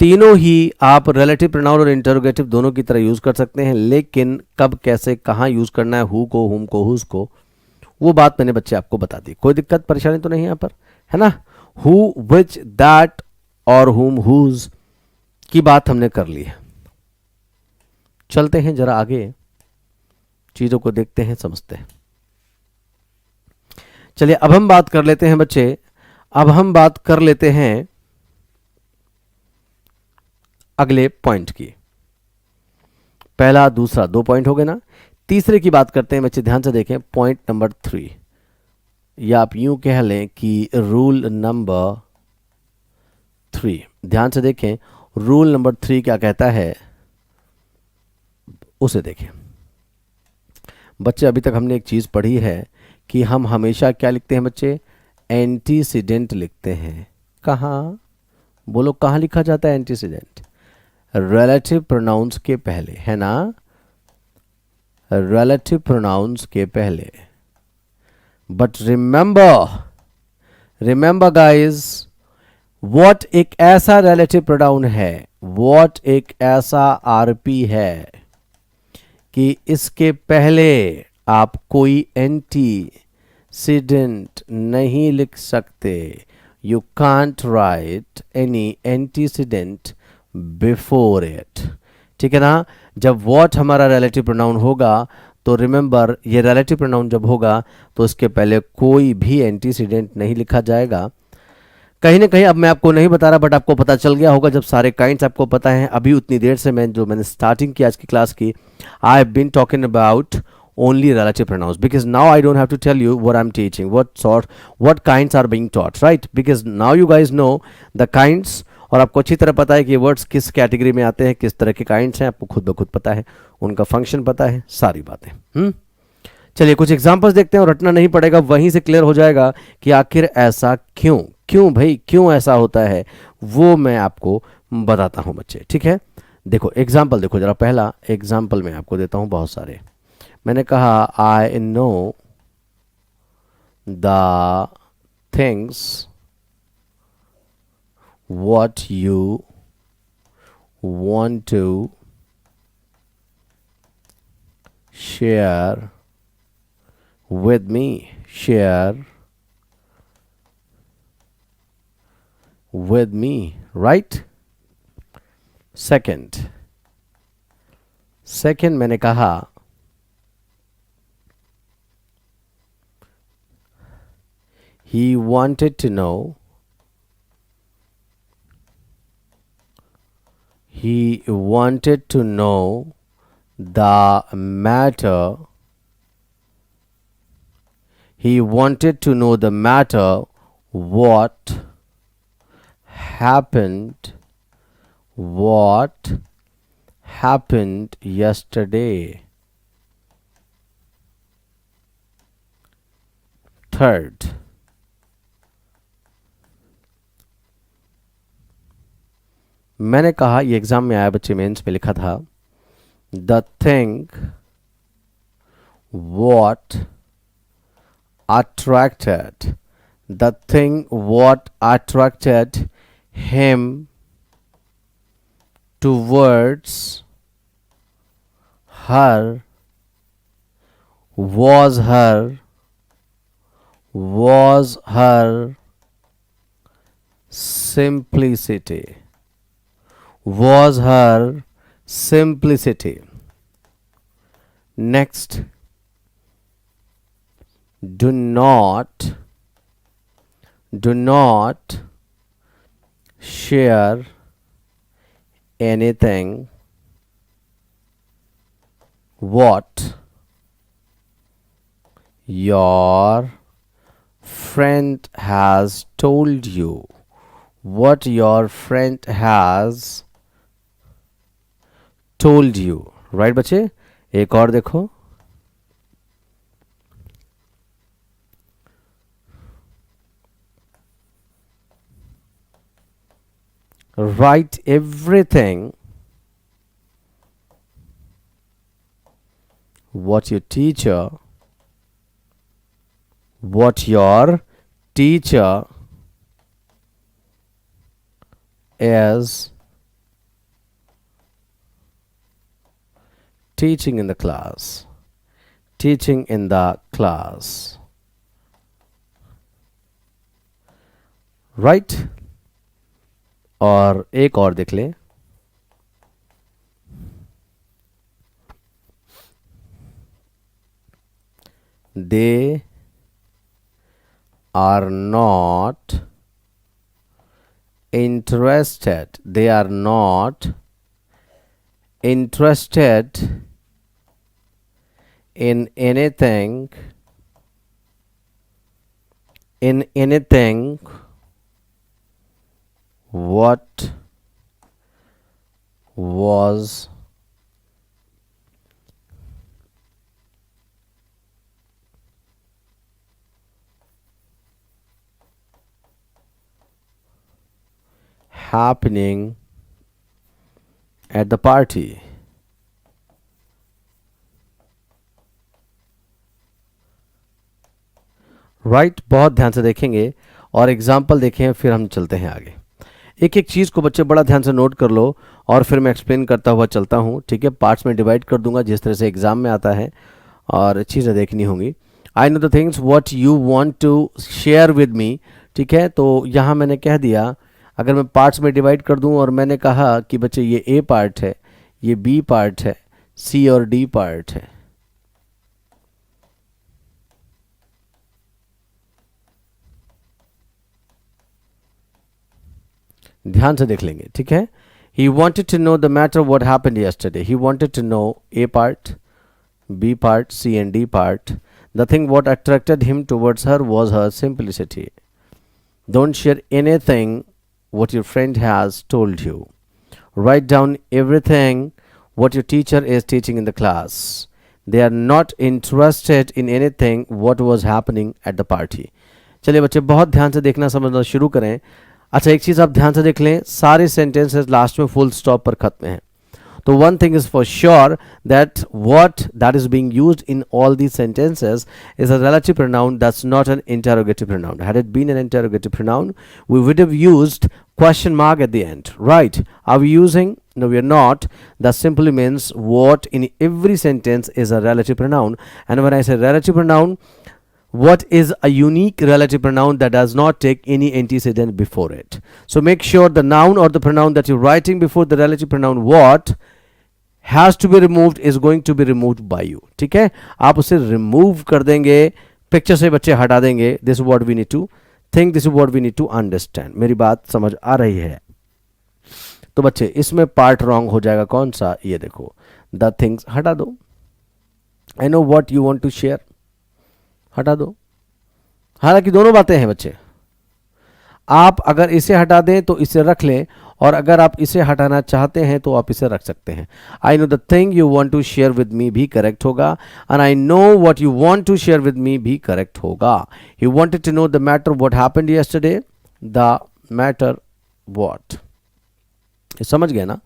तीनों ही आप रिलेटिव प्रोनाउन और इंटरोगेटिव दोनों की तरह यूज कर सकते हैं, लेकिन कब कैसे कहाँ यूज करना है, हु को, हुम को, हुज को, वो बात मैंने बच्चे आपको बता दी। कोई दिक्कत परेशानी तो नहीं यहाँ पर, है ना। हु, विच, दैट और हुम, हुज की बात हमने कर ली है। चलते हैं जरा आगे, चीजों को देखते हैं, समझते हैं। चलिए अब हम बात कर लेते हैं बच्चे, अब हम बात कर लेते हैं अगले पॉइंट की। पहला दूसरा 2 पॉइंट हो गए ना, तीसरे की बात करते हैं बच्चे। ध्यान से देखें, पॉइंट नंबर 3, या आप यूं कह लें कि रूल नंबर 3। ध्यान से देखें, रूल नंबर 3 क्या कहता है, उसे देखें बच्चे। अभी तक हमने एक चीज पढ़ी है कि हम हमेशा क्या लिखते हैं बच्चे, एंटीसीडेंट लिखते हैं। कहाँ, बोलो कहाँ लिखा जाता है एंटीसीडेंट? रिलेटिव प्रोनाउंस के पहले, है ना, रिलेटिव प्रोनाउंस के पहले। बट रिमेंबर गाइस, व्हाट एक ऐसा रिलेटिव प्रोनाउन है, व्हाट एक ऐसा आरपी है कि इसके पहले आप कोई एंटीसीडेंट नहीं लिख सकते। You can't right any antecedent before it, ठीक है ना। जब व्हाट हमारा रिलेटिव प्रोनाउन होगा तो रिमेंबर, ये रिलेटिव प्रोनाउन जब होगा तो इसके पहले कोई भी एंटीसीडेंट नहीं लिखा जाएगा। कहीं ना कहीं, अब मैं आपको नहीं बता रहा बट आपको पता चल गया होगा जब सारे काइंड्स आपको पता हैं। अभी उतनी देर से मैंने स्टार्टिंग की आज की क्लास की, I have been talking about only relative pronouns, because now I don't have to tell you what I'm teaching, what kinds are being taught, right? Because now you guys know the kinds, और आपको अच्छी तरह पता है कि words किस category में आते हैं, किस तरह के काइंड्स हैं, आपको खुद ब खुद पता है, उनका फंक्शन पता है, सारी बातें। चलिए कुछ एग्जांपल्स देखते हैं, और रटना नहीं पड़ेगा, वहीं से क्लियर हो जाएगा कि आखिर ऐसा क्यों भाई, क्यों ऐसा होता है, वो मैं आपको बताता हूं बच्चे, ठीक है। देखो एग्जाम्पल देखो जरा, पहला एग्जाम्पल मैं आपको देता हूं, बहुत सारे। मैंने कहा आई know the things what you want to share with me, share with me, right? second मैंने कहा he wanted to know, he wanted to know the matter, he wanted to know the matter what happened yesterday. third मैंने कहा, ये exam में आया बच्चे, mains में लिखा था, the thing what attracted, the thing what attracted him towards her was her simplicity, was her simplicity. Next, do not share anything what your friend has told you, what your friend has told you, right बच्चे। एक और देखो, write everything what your teacher is teaching in the class, teaching in the class, right? और एक और देख लें, they are not interested, they are not interested in anything what was happening at the party. Right बहुत ध्यान से देखेंगे और एग्जाम्पल देखें, फिर हम चलते हैं आगे। एक एक चीज़ को बच्चे बड़ा ध्यान से नोट कर लो और फिर मैं एक्सप्लेन करता हुआ चलता हूँ, ठीक है। पार्ट्स में डिवाइड कर दूंगा जिस तरह से एग्जाम में आता है और चीज़ें देखनी होंगी। I know the things what you want to share with me, ठीक है। तो यहाँ मैंने कह दिया, अगर मैं पार्ट्स में डिवाइड कर दूँ और मैंने कहा कि बच्चे ये ए पार्ट है, ये बी पार्ट है, सी और डी पार्ट है, ध्यान से देख लेंगे, ठीक है। He wanted to know the matter what happened yesterday. He wanted to know A part, B part, C and D part. The thing what attracted him towards her was her simplicity. Don't share anything what your friend has told you. Write down everything what your teacher is teaching in the class. They are not interested in anything what was happening at the party. चलिए बच्चे बहुत ध्यान से देखना समझना शुरू करें। अच्छा एक चीज़ आप ध्यान से देख लें, सारे सेंटेंसेस लास्ट में फुल स्टॉप पर खत्म हैं। तो one thing is for sure that what that is being used in all these sentences is a relative pronoun, that's not an interrogative pronoun. Had it been an interrogative pronoun, we would have used question mark at the end, right? Are we using? No, we are not. That simply means what in every sentence is a relative pronoun. And when I say relative pronoun, what is a unique relative pronoun that does not take any antecedent before it. So make sure the noun or the pronoun that you're writing before the relative pronoun what has to be removed is going to be removed by you, ठीक है। आप उसे remove कर देंगे, picture से बच्चे हटा देंगे। This is what we need to think, this is what we need to understand. मेरी बात समझ आ रही है? तो बच्चे इसमें पार्ट रॉन्ग हो जाएगा, कौन सा? ये देखो, the things हटा दो। I know what you want to share, हटा दो। हालांकि दोनों बातें हैं बच्चे, आप अगर इसे हटा दें तो इसे रख लें, और अगर आप इसे हटाना चाहते हैं तो आप इसे रख सकते हैं। I know the thing you want to share with me भी करेक्ट होगा, and I know what you want to share with me भी करेक्ट होगा। You wanted to know the matter what happened yesterday, the matter what, समझ गए ना।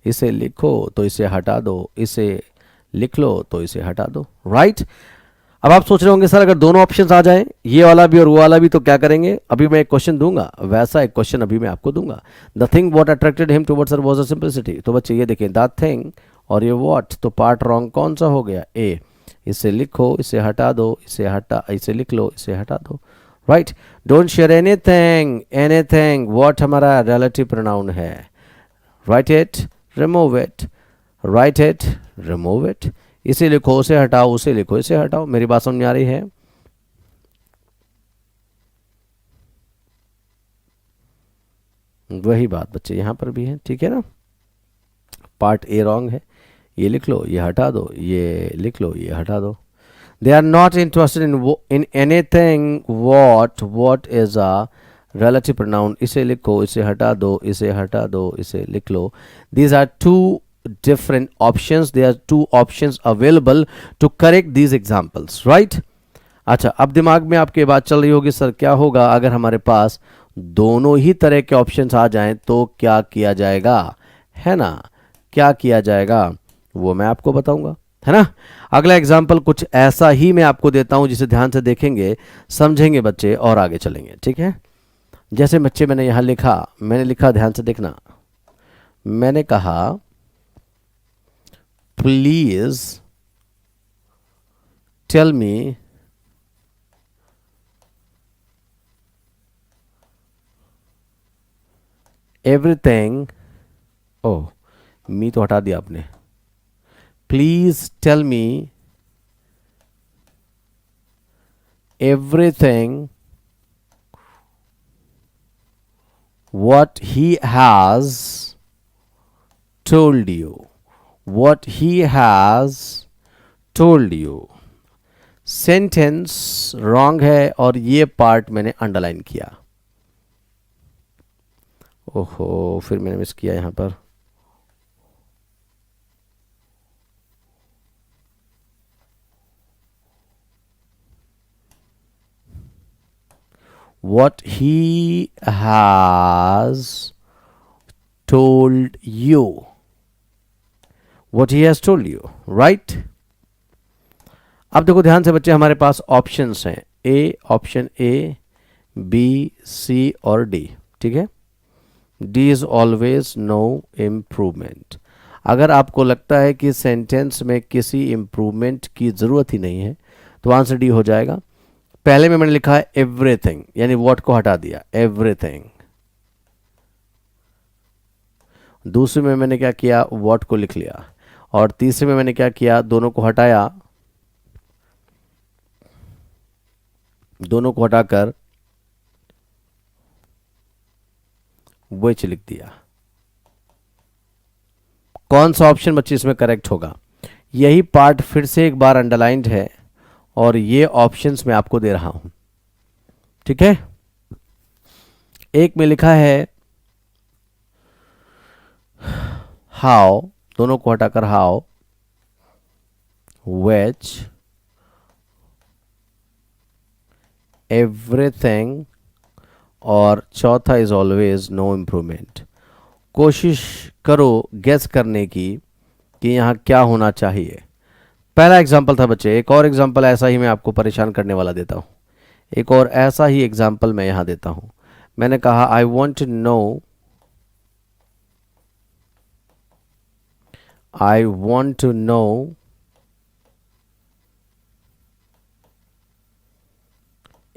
इसे लिखो तो इसे हटा दो, इसे लिख लो तो इसे हटा दो, राइट। अब आप सोच रहे होंगे सर अगर दोनों ऑप्शंस आ जाएं, ये वाला भी और वो वाला भी, तो क्या करेंगे? अभी मैं एक क्वेश्चन दूंगा, वैसा एक क्वेश्चन अभी मैं आपको दूंगा। The thing what attracted him towards her was a simplicity. तो बच्चे ये देखें, द थिंग और ये व्हाट, तो पार्ट रॉन्ग कौन सा हो गया? ए। इसे लिखो, इसे हटा दो, इसे लिख लो, इसे हटा दो, right. Don't share anything, anything what हमारा रिलेटिव प्रोनाउन है। Right it, remove it, right it, remove it. इसे लिखो, उसे हटाओ, उसे लिखो, इसे हटाओ। मेरी बात समझ में आ रही है? वही बात बच्चे यहां पर भी है, ठीक है ना। पार्ट ए रॉन्ग है, ये लिख लो, ये हटा दो, ये लिख लो, ये हटा दो। They are not interested in anything what is a relative pronoun। इसे लिखो, इसे हटा दो, इसे हटा दो, इसे लिख लो। These are two different options, there are two options available to correct these examples, right? अच्छा, अब दिमाग में आपके बात चल रही होगी, सर क्या होगा अगर हमारे पास दोनों ही तरह के ऑप्शंस आ जाएं तो क्या किया जाएगा, है ना? क्या किया जाएगा वो मैं आपको बताऊंगा, है ना। अगला एग्जाम्पल कुछ ऐसा ही मैं आपको देता हूं जिसे ध्यान से देखेंगे, समझेंगे बच्चे और आगे चलेंगे, ठीक है। जैसे बच्चे मैंने यहां लिखा, मैंने लिखा, ध्यान से देखना, मैंने कहा please tell me everything, oh me तो हटा दिया आपने, please tell me everything what he has told you, what he has told you। Sentence wrong है और ये पार्ट मैंने अंडरलाइन किया। ओहो, फिर मैंने मिस किया यहां पर। what he has told you, what he has told you, right? अब देखो ध्यान से बच्चे, हमारे पास ऑप्शंस हैं, ए, ऑप्शन ए, बी, सी और डी, ठीक है। D is always no improvement. अगर आपको लगता है कि सेंटेंस में किसी इम्प्रूवमेंट की ज़रूरत ही नहीं है तो आंसर डी हो जाएगा। पहले में मैंने लिखा है एवरीथिंग, यानी व्हाट को हटा दिया, एवरीथिंग। दूसरे में मैंने क्या किया, व्हाट को लिख लिया। और तीसरे में मैंने क्या किया, दोनों को हटाया, दोनों को हटाकर व्हिच लिख दिया। कौन सा ऑप्शन बच्चे इसमें करेक्ट होगा? यही पार्ट फिर से एक बार अंडरलाइंड है और ये ऑप्शंस मैं आपको दे रहा हूं, ठीक है। एक में लिखा है हाउ, दोनों को हटाकर हाउ, व्हिच, एवरीथिंग और चौथा इज ऑलवेज नो इम्प्रूवमेंट। कोशिश करो गैस करने की कि यहां क्या होना चाहिए। पहला एग्जाम्पल था बच्चे, एक और एग्जाम्पल ऐसा ही मैं आपको परेशान करने वाला देता हूं। एक और ऐसा ही एग्जाम्पल मैं यहां देता हूं। मैंने कहा I want to know, I want to know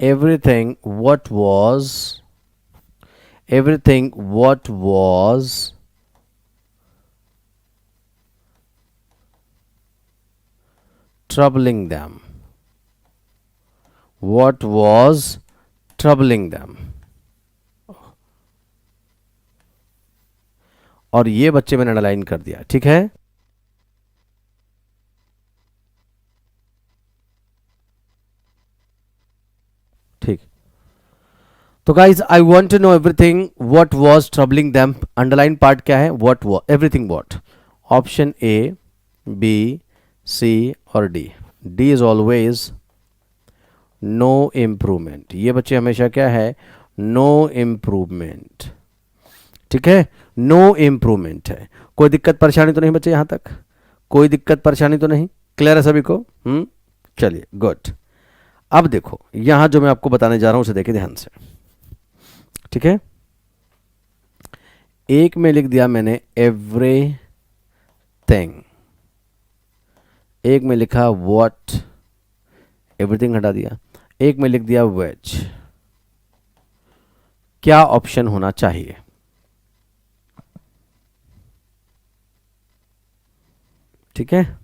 everything what was troubling them, what was troubling them। और ये बच्चे मैंने अंडरलाइन कर दिया, ठीक है। ठीक, तो guys I want to know everything what was troubling them. Underline part क्या है, what was, everything what. Option A, B, C और D. D is always no improvement. ये बच्चे हमेशा क्या है, नो इम्प्रूवमेंट, ठीक है, नो इम्प्रूवमेंट है। कोई दिक्कत परेशानी तो नहीं बच्चे, यहां तक कोई दिक्कत परेशानी तो नहीं, क्लियर है सभी को? चलिए गुड। अब देखो यहां जो मैं आपको बताने जा रहा हूं उसे देखिए ध्यान से, ठीक है। एक में लिख दिया मैंने एवरीथिंग, एक में लिखा व्हाट, एवरीथिंग हटा दिया, एक में लिख दिया व्हिच। क्या ऑप्शन होना चाहिए? ठीक है,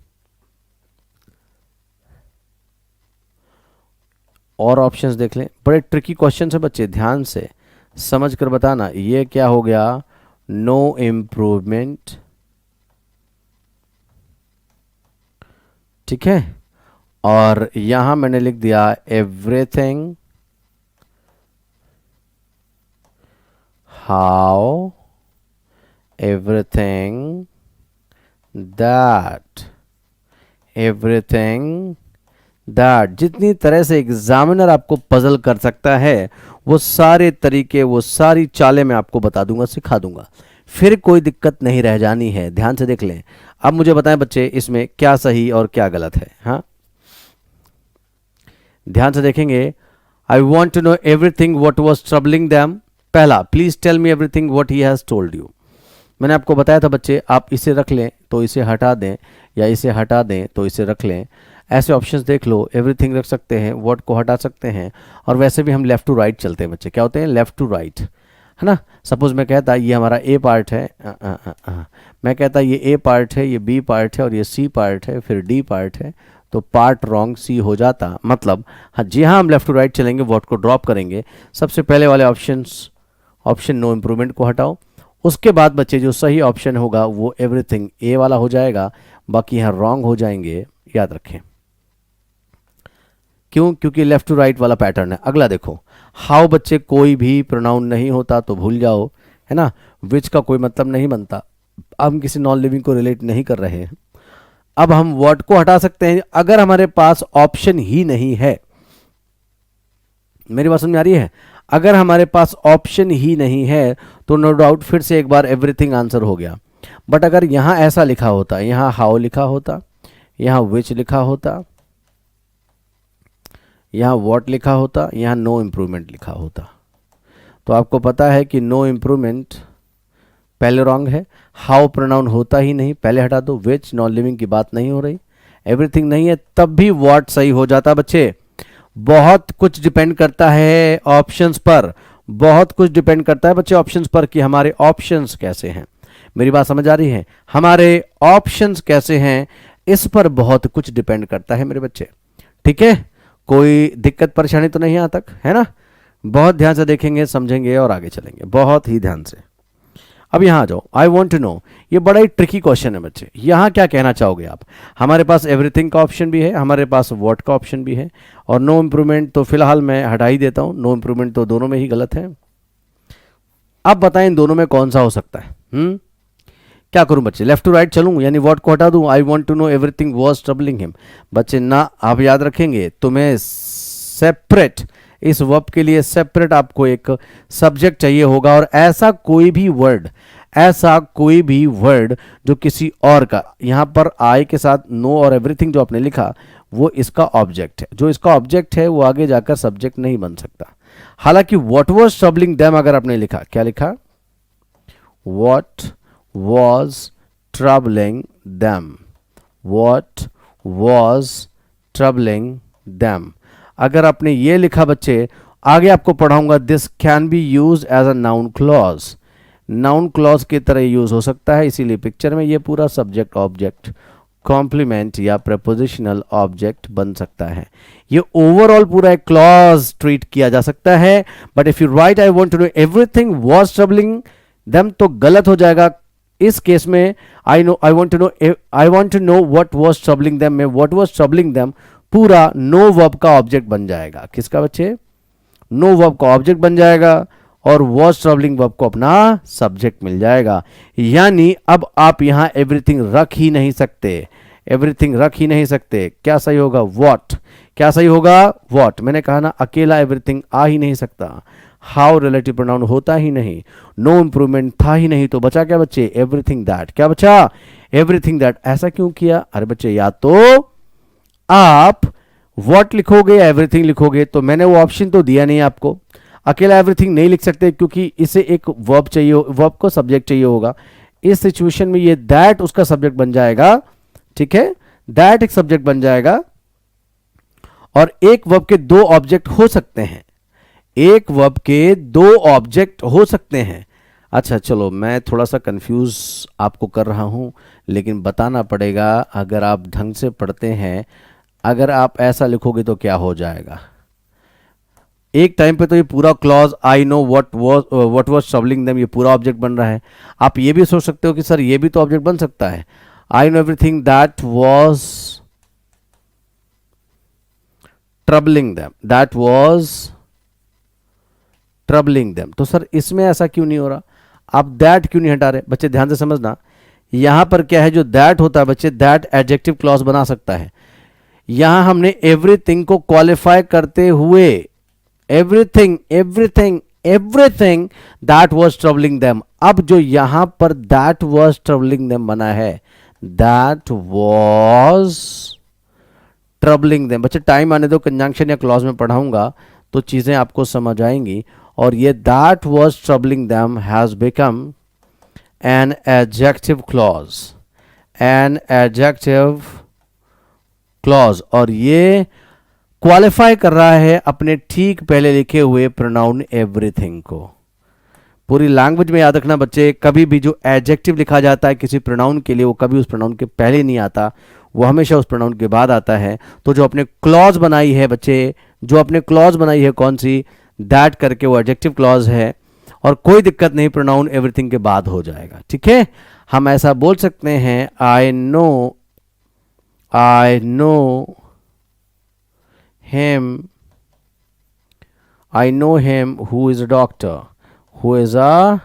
और ऑप्शंस देख लें। बड़े ट्रिकी क्वेश्चन है बच्चे, ध्यान से समझ कर बताना। ये क्या हो गया, नो इम्प्रूवमेंट, ठीक है। और यहां मैंने लिख दिया everything, how, everything that, everything that. जितनी तरह से एग्जामिनर आपको पजल कर सकता है वो सारे तरीके, वो सारी चालें मैं आपको बता दूंगा, सिखा दूंगा, फिर कोई दिक्कत नहीं रह जानी है। ध्यान से देख लें। अब मुझे बताएं बच्चे इसमें क्या सही और क्या गलत है। हाँ, ध्यान से देखेंगे। I want to know everything what was troubling them. पहला, please tell me everything what he has told you. मैंने आपको बताया था बच्चे, आप इसे रख लें तो इसे हटा दें, या इसे हटा दें तो इसे रख लें। ऐसे ऑप्शंस देख लो, एवरीथिंग रख सकते हैं, व्हाट को हटा सकते हैं। और वैसे भी हम लेफ़्ट टू राइट चलते हैं बच्चे, क्या होते हैं, लेफ़्ट टू राइट, है ना। सपोज मैं कहता ये हमारा ए पार्ट है, मैं कहता ये ए पार्ट है, ये बी पार्ट है और ये सी पार्ट है, फिर डी पार्ट है, तो पार्ट रॉन्ग सी हो जाता। मतलब हाँ जी हाँ, हम लेफ़्ट टू राइट चलेंगे, व्हाट को ड्रॉप करेंगे। सबसे पहले वाले ऑप्शन नो इम्प्रूवमेंट को हटाओ। उसके बाद बच्चे जो सही ऑप्शन होगा वो एवरीथिंग ए वाला हो जाएगा, बाकी यहाँ रॉन्ग हो जाएंगे, याद रखें। क्यों? क्योंकि लेफ्ट टू राइट वाला पैटर्न है। अगला देखो, हाउ बच्चे कोई भी प्रोनाउन नहीं होता तो भूल जाओ, है ना। विच का कोई मतलब नहीं बनता, हम किसी नॉन लिविंग को रिलेट नहीं कर रहे हैं। अब हम व्हाट को हटा सकते हैं अगर हमारे पास ऑप्शन ही नहीं है। मेरी बात समझ में आ रही है? अगर हमारे पास ऑप्शन ही नहीं है तो नो डाउट फिर से एक बार एवरीथिंग आंसर हो गया। बट अगर यहां ऐसा लिखा होता, यहां हाउ लिखा होता, यहां विच लिखा होता, यहां व्हाट लिखा होता, यहां नो इम्प्रूवमेंट लिखा होता, तो आपको पता है कि नो इम्प्रूवमेंट पहले रॉन्ग है, हाउ प्रोनाउन होता ही नहीं, पहले हटा दो, विच नॉन लिविंग की बात नहीं हो रही, एवरीथिंग नहीं है, तब भी व्हाट सही हो जाता बच्चे। बहुत कुछ डिपेंड करता है ऑप्शंस पर, बहुत कुछ डिपेंड करता है बच्चे ऑप्शंस पर कि हमारे ऑप्शंस कैसे हैं। मेरी बात समझ आ रही है? हमारे ऑप्शंस कैसे हैं, इस पर बहुत कुछ डिपेंड करता है मेरे बच्चे। ठीक है, कोई दिक्कत परेशानी तो नहीं यहाँ तक, है ना। बहुत ध्यान से देखेंगे, समझेंगे और आगे चलेंगे, बहुत ही ध्यान से। अब यहाँ आ जाओ, आई वॉन्ट टू नो, ये बड़ा ही ट्रिकी क्वेश्चन है बच्चे। यहाँ क्या कहना चाहोगे आप? हमारे पास एवरीथिंग का ऑप्शन भी है, हमारे पास व्हाट का ऑप्शन भी है, और नो इम्प्रूवमेंट तो फिलहाल मैं हटा ही देता हूँ, नो इम्प्रूवमेंट तो दोनों में ही गलत है। अब बताएं इन दोनों में कौन सा हो सकता है? क्या करूं बच्चे, लेफ्ट टू राइट चलूं यानी व्हाट को हटा दूं, I want to know everything was troubling him? बच्चे ना, आप याद रखेंगे, तुम्हें सेपरेट, इस वर्ब के लिए सेपरेट आपको एक सब्जेक्ट चाहिए होगा, और ऐसा कोई भी वर्ड जो किसी और का, यहां पर आई के साथ नो और एवरीथिंग जो आपने लिखा वो इसका ऑब्जेक्ट है, जो इसका ऑब्जेक्ट है वो आगे जाकर सब्जेक्ट नहीं बन सकता। हालांकि व्हाट वॉज ट्रबलिंग देम अगर आपने लिखा, क्या लिखा, what was troubling them, what was troubling them, अगर आपने ये लिखा बच्चे, आगे आपको पढ़ाऊंगा, this can be use as a noun clause, noun clause की तरह यूज हो सकता है, इसीलिए पिक्चर में ये पूरा सब्जेक्ट ऑब्जेक्ट कॉम्प्लीमेंट या प्रपोजिशनल ऑब्जेक्ट बन सकता है। ये ओवरऑल पूरा एक क्लॉज ट्रीट किया जा सकता है। But if you write I want to know everything was troubling them तो गलत हो जाएगा। इस केस में I want to know what was troubling them में व्हाट वाज ट्रबलिंग देम पूरा नो वर्ब का ऑब्जेक्ट बन जाएगा। किसका बच्चे? नो वर्ब का ऑब्जेक्ट बन जाएगा, और वॉज ट्रबलिंग वर्ब को अपना सब्जेक्ट मिल जाएगा। यानी अब आप यहां एवरीथिंग रख ही नहीं सकते, एवरीथिंग रख ही नहीं सकते। क्या सही होगा? व्हाट। क्या सही होगा? व्हाट। मैंने कहा ना, अकेला एवरीथिंग आ ही नहीं सकता, हाउ रिलेटिव प्रोनाउन होता ही नहीं, नो इंप्रूवमेंट था ही नहीं, तो बचा क्या बच्चे? Everything that. क्या बचा? Everything that. ऐसा क्यों किया? अरे बच्चे, या तो आप व्हाट लिखोगे या एवरीथिंग लिखोगे, तो मैंने वो ऑप्शन तो दिया नहीं आपको। अकेला एवरीथिंग नहीं लिख सकते क्योंकि इसे एक वर्ब चाहिए, वर्ब को सब्जेक्ट चाहिए होगा। इस सिचुएशन में ये दैट उसका सब्जेक्ट बन जाएगा, ठीक है, दैट एक सब्जेक्ट बन जाएगा, और एक वर्ब के दो ऑब्जेक्ट हो सकते हैं, एक वर्ब के दो ऑब्जेक्ट हो सकते हैं। अच्छा चलो, मैं थोड़ा सा कंफ्यूज आपको कर रहा हूं, लेकिन बताना पड़ेगा। अगर आप ढंग से पढ़ते हैं, अगर आप ऐसा लिखोगे तो क्या हो जाएगा? एक टाइम पे तो ये पूरा clause I know what was troubling them, ये पूरा ऑब्जेक्ट बन रहा है। आप ये भी सोच सकते हो कि सर ये भी तो ऑब्जेक्ट बन सकता है, I know everything that was troubling them, that was troubling them. तो सर इसमें ऐसा क्यों नहीं हो रहा? आप दैट क्यों नहीं हटा रहे? बच्चे ध्यान से समझना, यहां पर क्या है, जो दैट होता है बच्चे, दैट एडजेक्टिव क्लॉज बना सकता है। यहां हमने एवरीथिंग को क्वालिफाई करते हुए everything everything everything that was troubling them, अब जो यहां पर दैट वाज ट्रबलिंग देम बना है, दैट वाज ट्रबलिंग देम। बच्चे टाइम आने दो, कंजंक्शन या क्लॉज में पढ़ाऊंगा तो चीजें आपको समझ आएंगी। और ये that was troubling them has become an adjective clause, an adjective clause, और ये क्वालिफाई कर रहा है अपने ठीक पहले लिखे हुए प्रोनाउन एवरीथिंग को। पूरी लैंग्वेज में याद रखना बच्चे, कभी भी जो एडजेक्टिव लिखा जाता है किसी प्रोनाउन के लिए वो कभी उस प्रोनाउन के पहले नहीं आता, वो हमेशा उस प्रोनाउन के बाद आता है। तो जो अपने क्लॉज बनाई है बच्चे, जो अपने क्लॉज बनाई है कौन सी, दैट करके वो एडजेक्टिव क्लॉज है, और कोई दिक्कत नहीं, प्रोनाउन एवरीथिंग के बाद हो जाएगा। ठीक है, हम ऐसा बोल सकते हैं I no him, I know him who is a doctor, who is a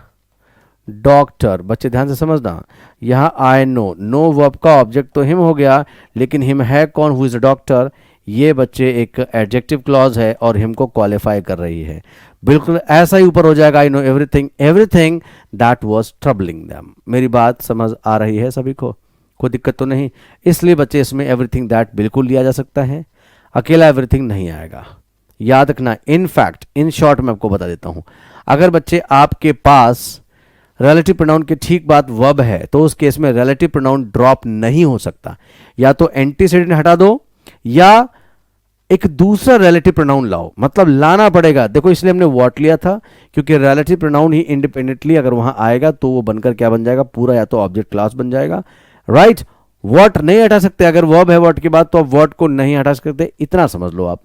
doctor. बच्चे ध्यान से समझना, यहाँ आई नो वर्ब का ऑब्जेक्ट तो हिम हो गया, लेकिन हिम है कौन, हु इज अ डॉक्टर, ये बच्चे एक एडजेक्टिव क्लॉज है और हिम को क्वालिफाई कर रही है। बिल्कुल ऐसा ही ऊपर हो जाएगा, I know everything that was troubling them. मेरी बात समझ आ रही है सभी को, कोई दिक्कत तो नहीं? इसलिए बच्चे इसमें एवरीथिंग दैट बिल्कुल लिया जा सकता है, अकेला एवरीथिंग नहीं आएगा। याद रखना, इन फैक्ट इन शॉर्ट मैं आपको बता देता हूं, अगर बच्चे आपके पास रिलेटिव प्रोनाउन के ठीक बाद वर्ब है तो उस केस में रिलेटिव प्रोनाउन ड्रॉप नहीं हो सकता, या तो एंटीसीडेंट हटा दो या एक दूसरा रिलेटिव प्रोनाउन लाओ, मतलब लाना पड़ेगा। देखो इसलिए हमने व्हाट लिया था, क्योंकि रिलेटिव प्रोनाउन ही इंडिपेंडेंटली अगर वहां आएगा तो वो बनकर क्या बन जाएगा, पूरा या तो ऑब्जेक्ट क्लास बन जाएगा, राइट। व्हाट नहीं हटा सकते, अगर वर्ब है व्हाट के बाद तो आप व्हाट को नहीं हटा सकते, इतना समझ लो आप।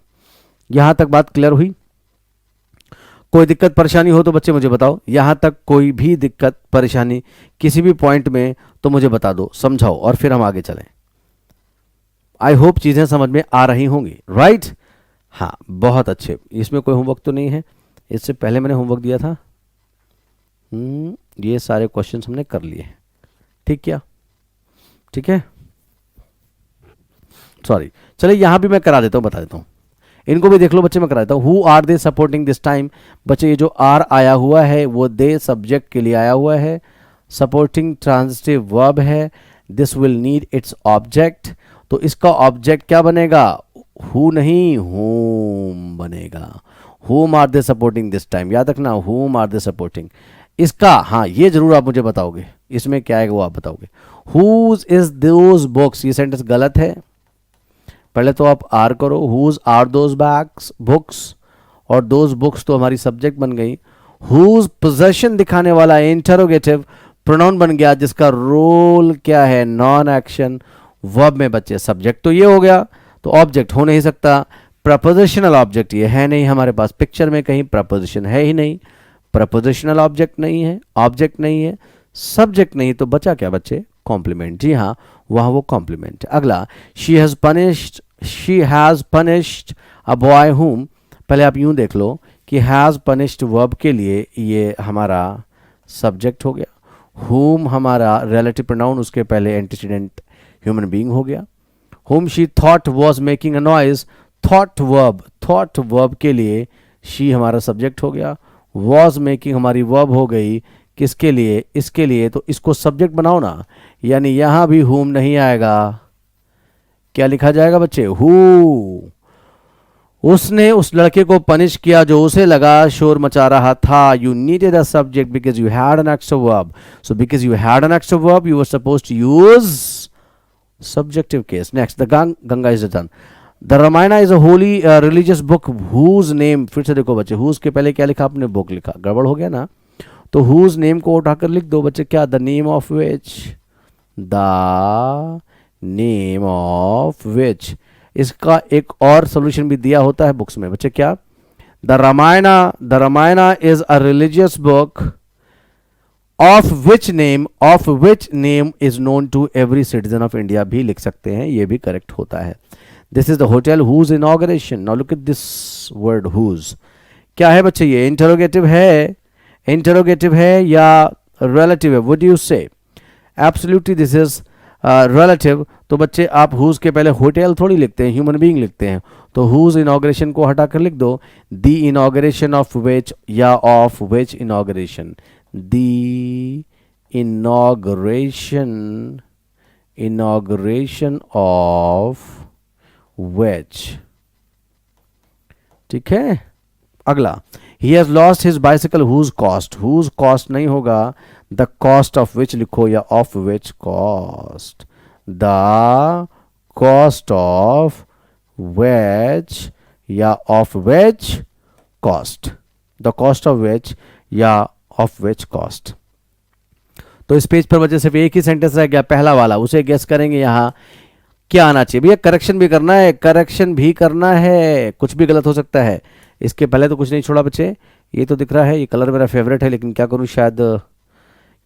यहां तक बात क्लियर हुई? कोई दिक्कत परेशानी हो तो बच्चे मुझे बताओ, यहां तक कोई भी दिक्कत परेशानी किसी भी पॉइंट में तो मुझे बता दो, समझाओ, और फिर हम आगे चलें। आई होप चीजें समझ में आ रही होंगी, राइट? हाँ, बहुत अच्छे। इसमें कोई होमवर्क तो नहीं है? इससे पहले मैंने होमवर्क दिया था। ये सारे क्वेश्चन हमने कर लिए, ठीक क्या? ठीक है, सॉरी, चलिए यहां भी मैं करा देता हूं, बता देता हूं, इनको भी देख लो बच्चे, मैं करा देता हूं। Who are they supporting this time? बच्चे ये जो आर आया हुआ है वो दे सब्जेक्ट के लिए आया हुआ है, सपोर्टिंग ट्रांजिटिव वर्ब है, this will need its object, तो इसका ऑब्जेक्ट क्या बनेगा, हु नहीं हुम बनेगा। Whom are they supporting this time, याद रखना, हुम आर दे सपोर्टिंग। इसका हाँ ये जरूर आप मुझे बताओगे, इसमें क्या है वो आप बताओगे। हुज इज दोज बुक्स, ये सेंटेंस गलत है, पहले तो आप आर करो, whose are those bags books, और दोज बुक्स तो हमारी सब्जेक्ट बन गई। हुज पोजेशन दिखाने वाला इंटरोगेटिव प्रोनाउन बन गया, जिसका रोल क्या है, नॉन एक्शन वर्ब में बच्चे। सब्जेक्ट तो ये हो गया, तो ऑब्जेक्ट हो नहीं सकता, प्रपोजिशनल ऑब्जेक्ट ये है नहीं हमारे पास, पिक्चर में कहीं प्रपोजिशन है ही नहीं, प्रपोजिशनल ऑब्जेक्ट नहीं है, ऑब्जेक्ट नहीं है, सब्जेक्ट नहीं, तो बचा क्या बच्चे, कॉम्प्लीमेंट। जी हाँ, वहां वो कॉम्प्लीमेंट। अगला, she has punished a boy हुम, पहले आप यूं देख लो कि हैज पनिश्ड वर्ब के लिए ये हमारा सब्जेक्ट हो गया, हुम हमारा रिलेटिव प्रोनाउन, उसके पहले एंटीसीडेंट ह्यूमन बीइंग हो गया। हुम she thought was making a noise, thought verb के लिए शी हमारा सब्जेक्ट हो गया, वाज मेकिंग हमारी वर्ब हो गई, किसके लिए, इसके लिए, तो इसको सब्जेक्ट बनाओ ना, यानी यहां भी हुम नहीं आएगा, क्या लिखा जाएगा बच्चे, हु। उसने उस लड़के को पनिश किया जो उसे लगा शोर मचा रहा था। You needed a subject because you had an extra verb, so because you had an extra verb you were supposed to use subjective case. Next, the Ganga is done. The Ramayana is a holy religious book whose name, फिर से देखो बच्चे, whose के पहले क्या लिखा आपने, book लिखा, गड़बड़ हो गया ना, तो whose name को उठाकर लिख दो बच्चे, क्या, the name of which, the name of which। इसका एक और सोल्यूशन भी दिया होता है बुक्स में बच्चे, क्या, the Ramayana is a religious book of which name is known to every citizen of India भी लिख सकते हैं, ये भी करेक्ट होता है। This is the hotel whose inauguration, now look at this word whose, क्या है बच्चे, ये इंटरोगेटिव है या रिलेटिव है, what do you say? Absolutely this is relative, तो बच्चे आप whose के पहले होटल थोड़ी लिखते हैं, ह्यूमन बीइंग लिखते हैं, तो whose inauguration को हटाकर लिख दो the inauguration of which या of which inauguration, the inauguration of which। ठीक है, अगला, he has lost his bicycle whose cost नहीं होगा, द कॉस्ट ऑफ विच लिखो या of which cost, the cost of which या of which cost, the cost of which या of which cost. तो इस पेज पर बच्चे सिर्फ एक ही सेंटेंस रह गया, पहला वाला, उसे गेस करेंगे यहाँ क्या आना चाहिए। भैया करेक्शन भी करना है, करेक्शन भी करना है, कुछ भी गलत हो सकता है। इसके पहले तो कुछ नहीं छोड़ा बच्चे, ये तो दिख रहा है, ये कलर मेरा फेवरेट है, लेकिन क्या करूँ, शायद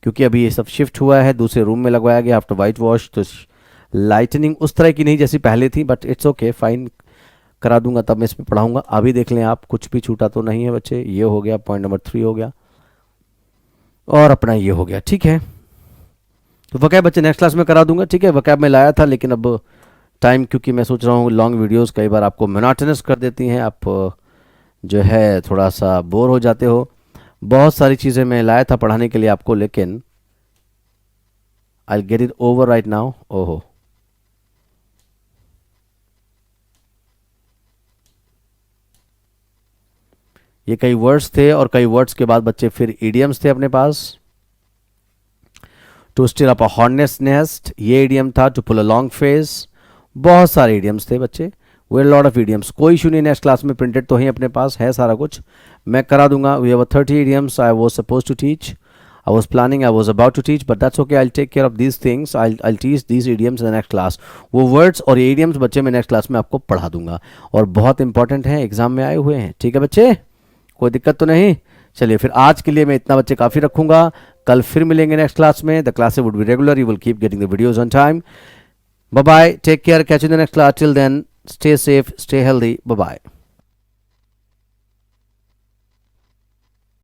क्योंकि अभी ये सब शिफ्ट हुआ है, दूसरे रूम में लगवाया गया आफ्टर वाइट वॉश, तो लाइटनिंग उस तरह की नहीं जैसी पहले थी, बट इट्स ओके, फाइन, करा दूंगा, तब मैं इस पर पढ़ाऊंगा। अभी देख लें आप, कुछ भी छूटा तो नहीं है बच्चे। ये हो गया, पॉइंट नंबर 3 हो गया, और अपना ये हो गया, ठीक है। तो वकैब बच्चे नेक्स्ट क्लास में करा दूंगा, ठीक है। वकैब में लाया था, लेकिन अब टाइम, क्योंकि मैं सोच रहा हूँ लॉन्ग वीडियोस कई बार आपको मोनोटोनस कर देती हैं, आप जो है थोड़ा सा बोर हो जाते हो। बहुत सारी चीज़ें मैं लाया था पढ़ाने के लिए आपको, लेकिन I get it over right now. ओहो, ये कई वर्ड्स थे, और कई वर्ड्स के बाद बच्चे फिर इडियम्स थे अपने पास। To stir up a hornet's nest, ये इडियम था। To pull a long face, बहुत सारे इडियम्स थे बच्चे, वे लॉट ऑफ इडियम्स। कोई इशू नहीं, नेक्स्ट क्लास में प्रिंटेड तो ही अपने पास है सारा कुछ, मैं करा दूंगा। We have 30 idioms I was suppose to teach, I was planning, I was about to teach, but that's okay. I'll take care of these things. I'll teach these idioms in the next class. वो words और ये idioms बच्चे मैं next class में आपको पढ़ा दूंगा, और बहुत इंपॉर्टेंट हैं, एग्जाम में आए हुए हैं, ठीक है बच्चे, कोई दिक्कत तो नहीं। चलिए फिर आज के लिए मैं इतना बच्चे काफ़ी रखूंगा, कल फिर मिलेंगे नेक्स्ट क्लास में। The classes would be regular, you will keep getting the videos on time. Bye bye, take care, catch you in the next class, till then stay safe, stay healthy, bye bye.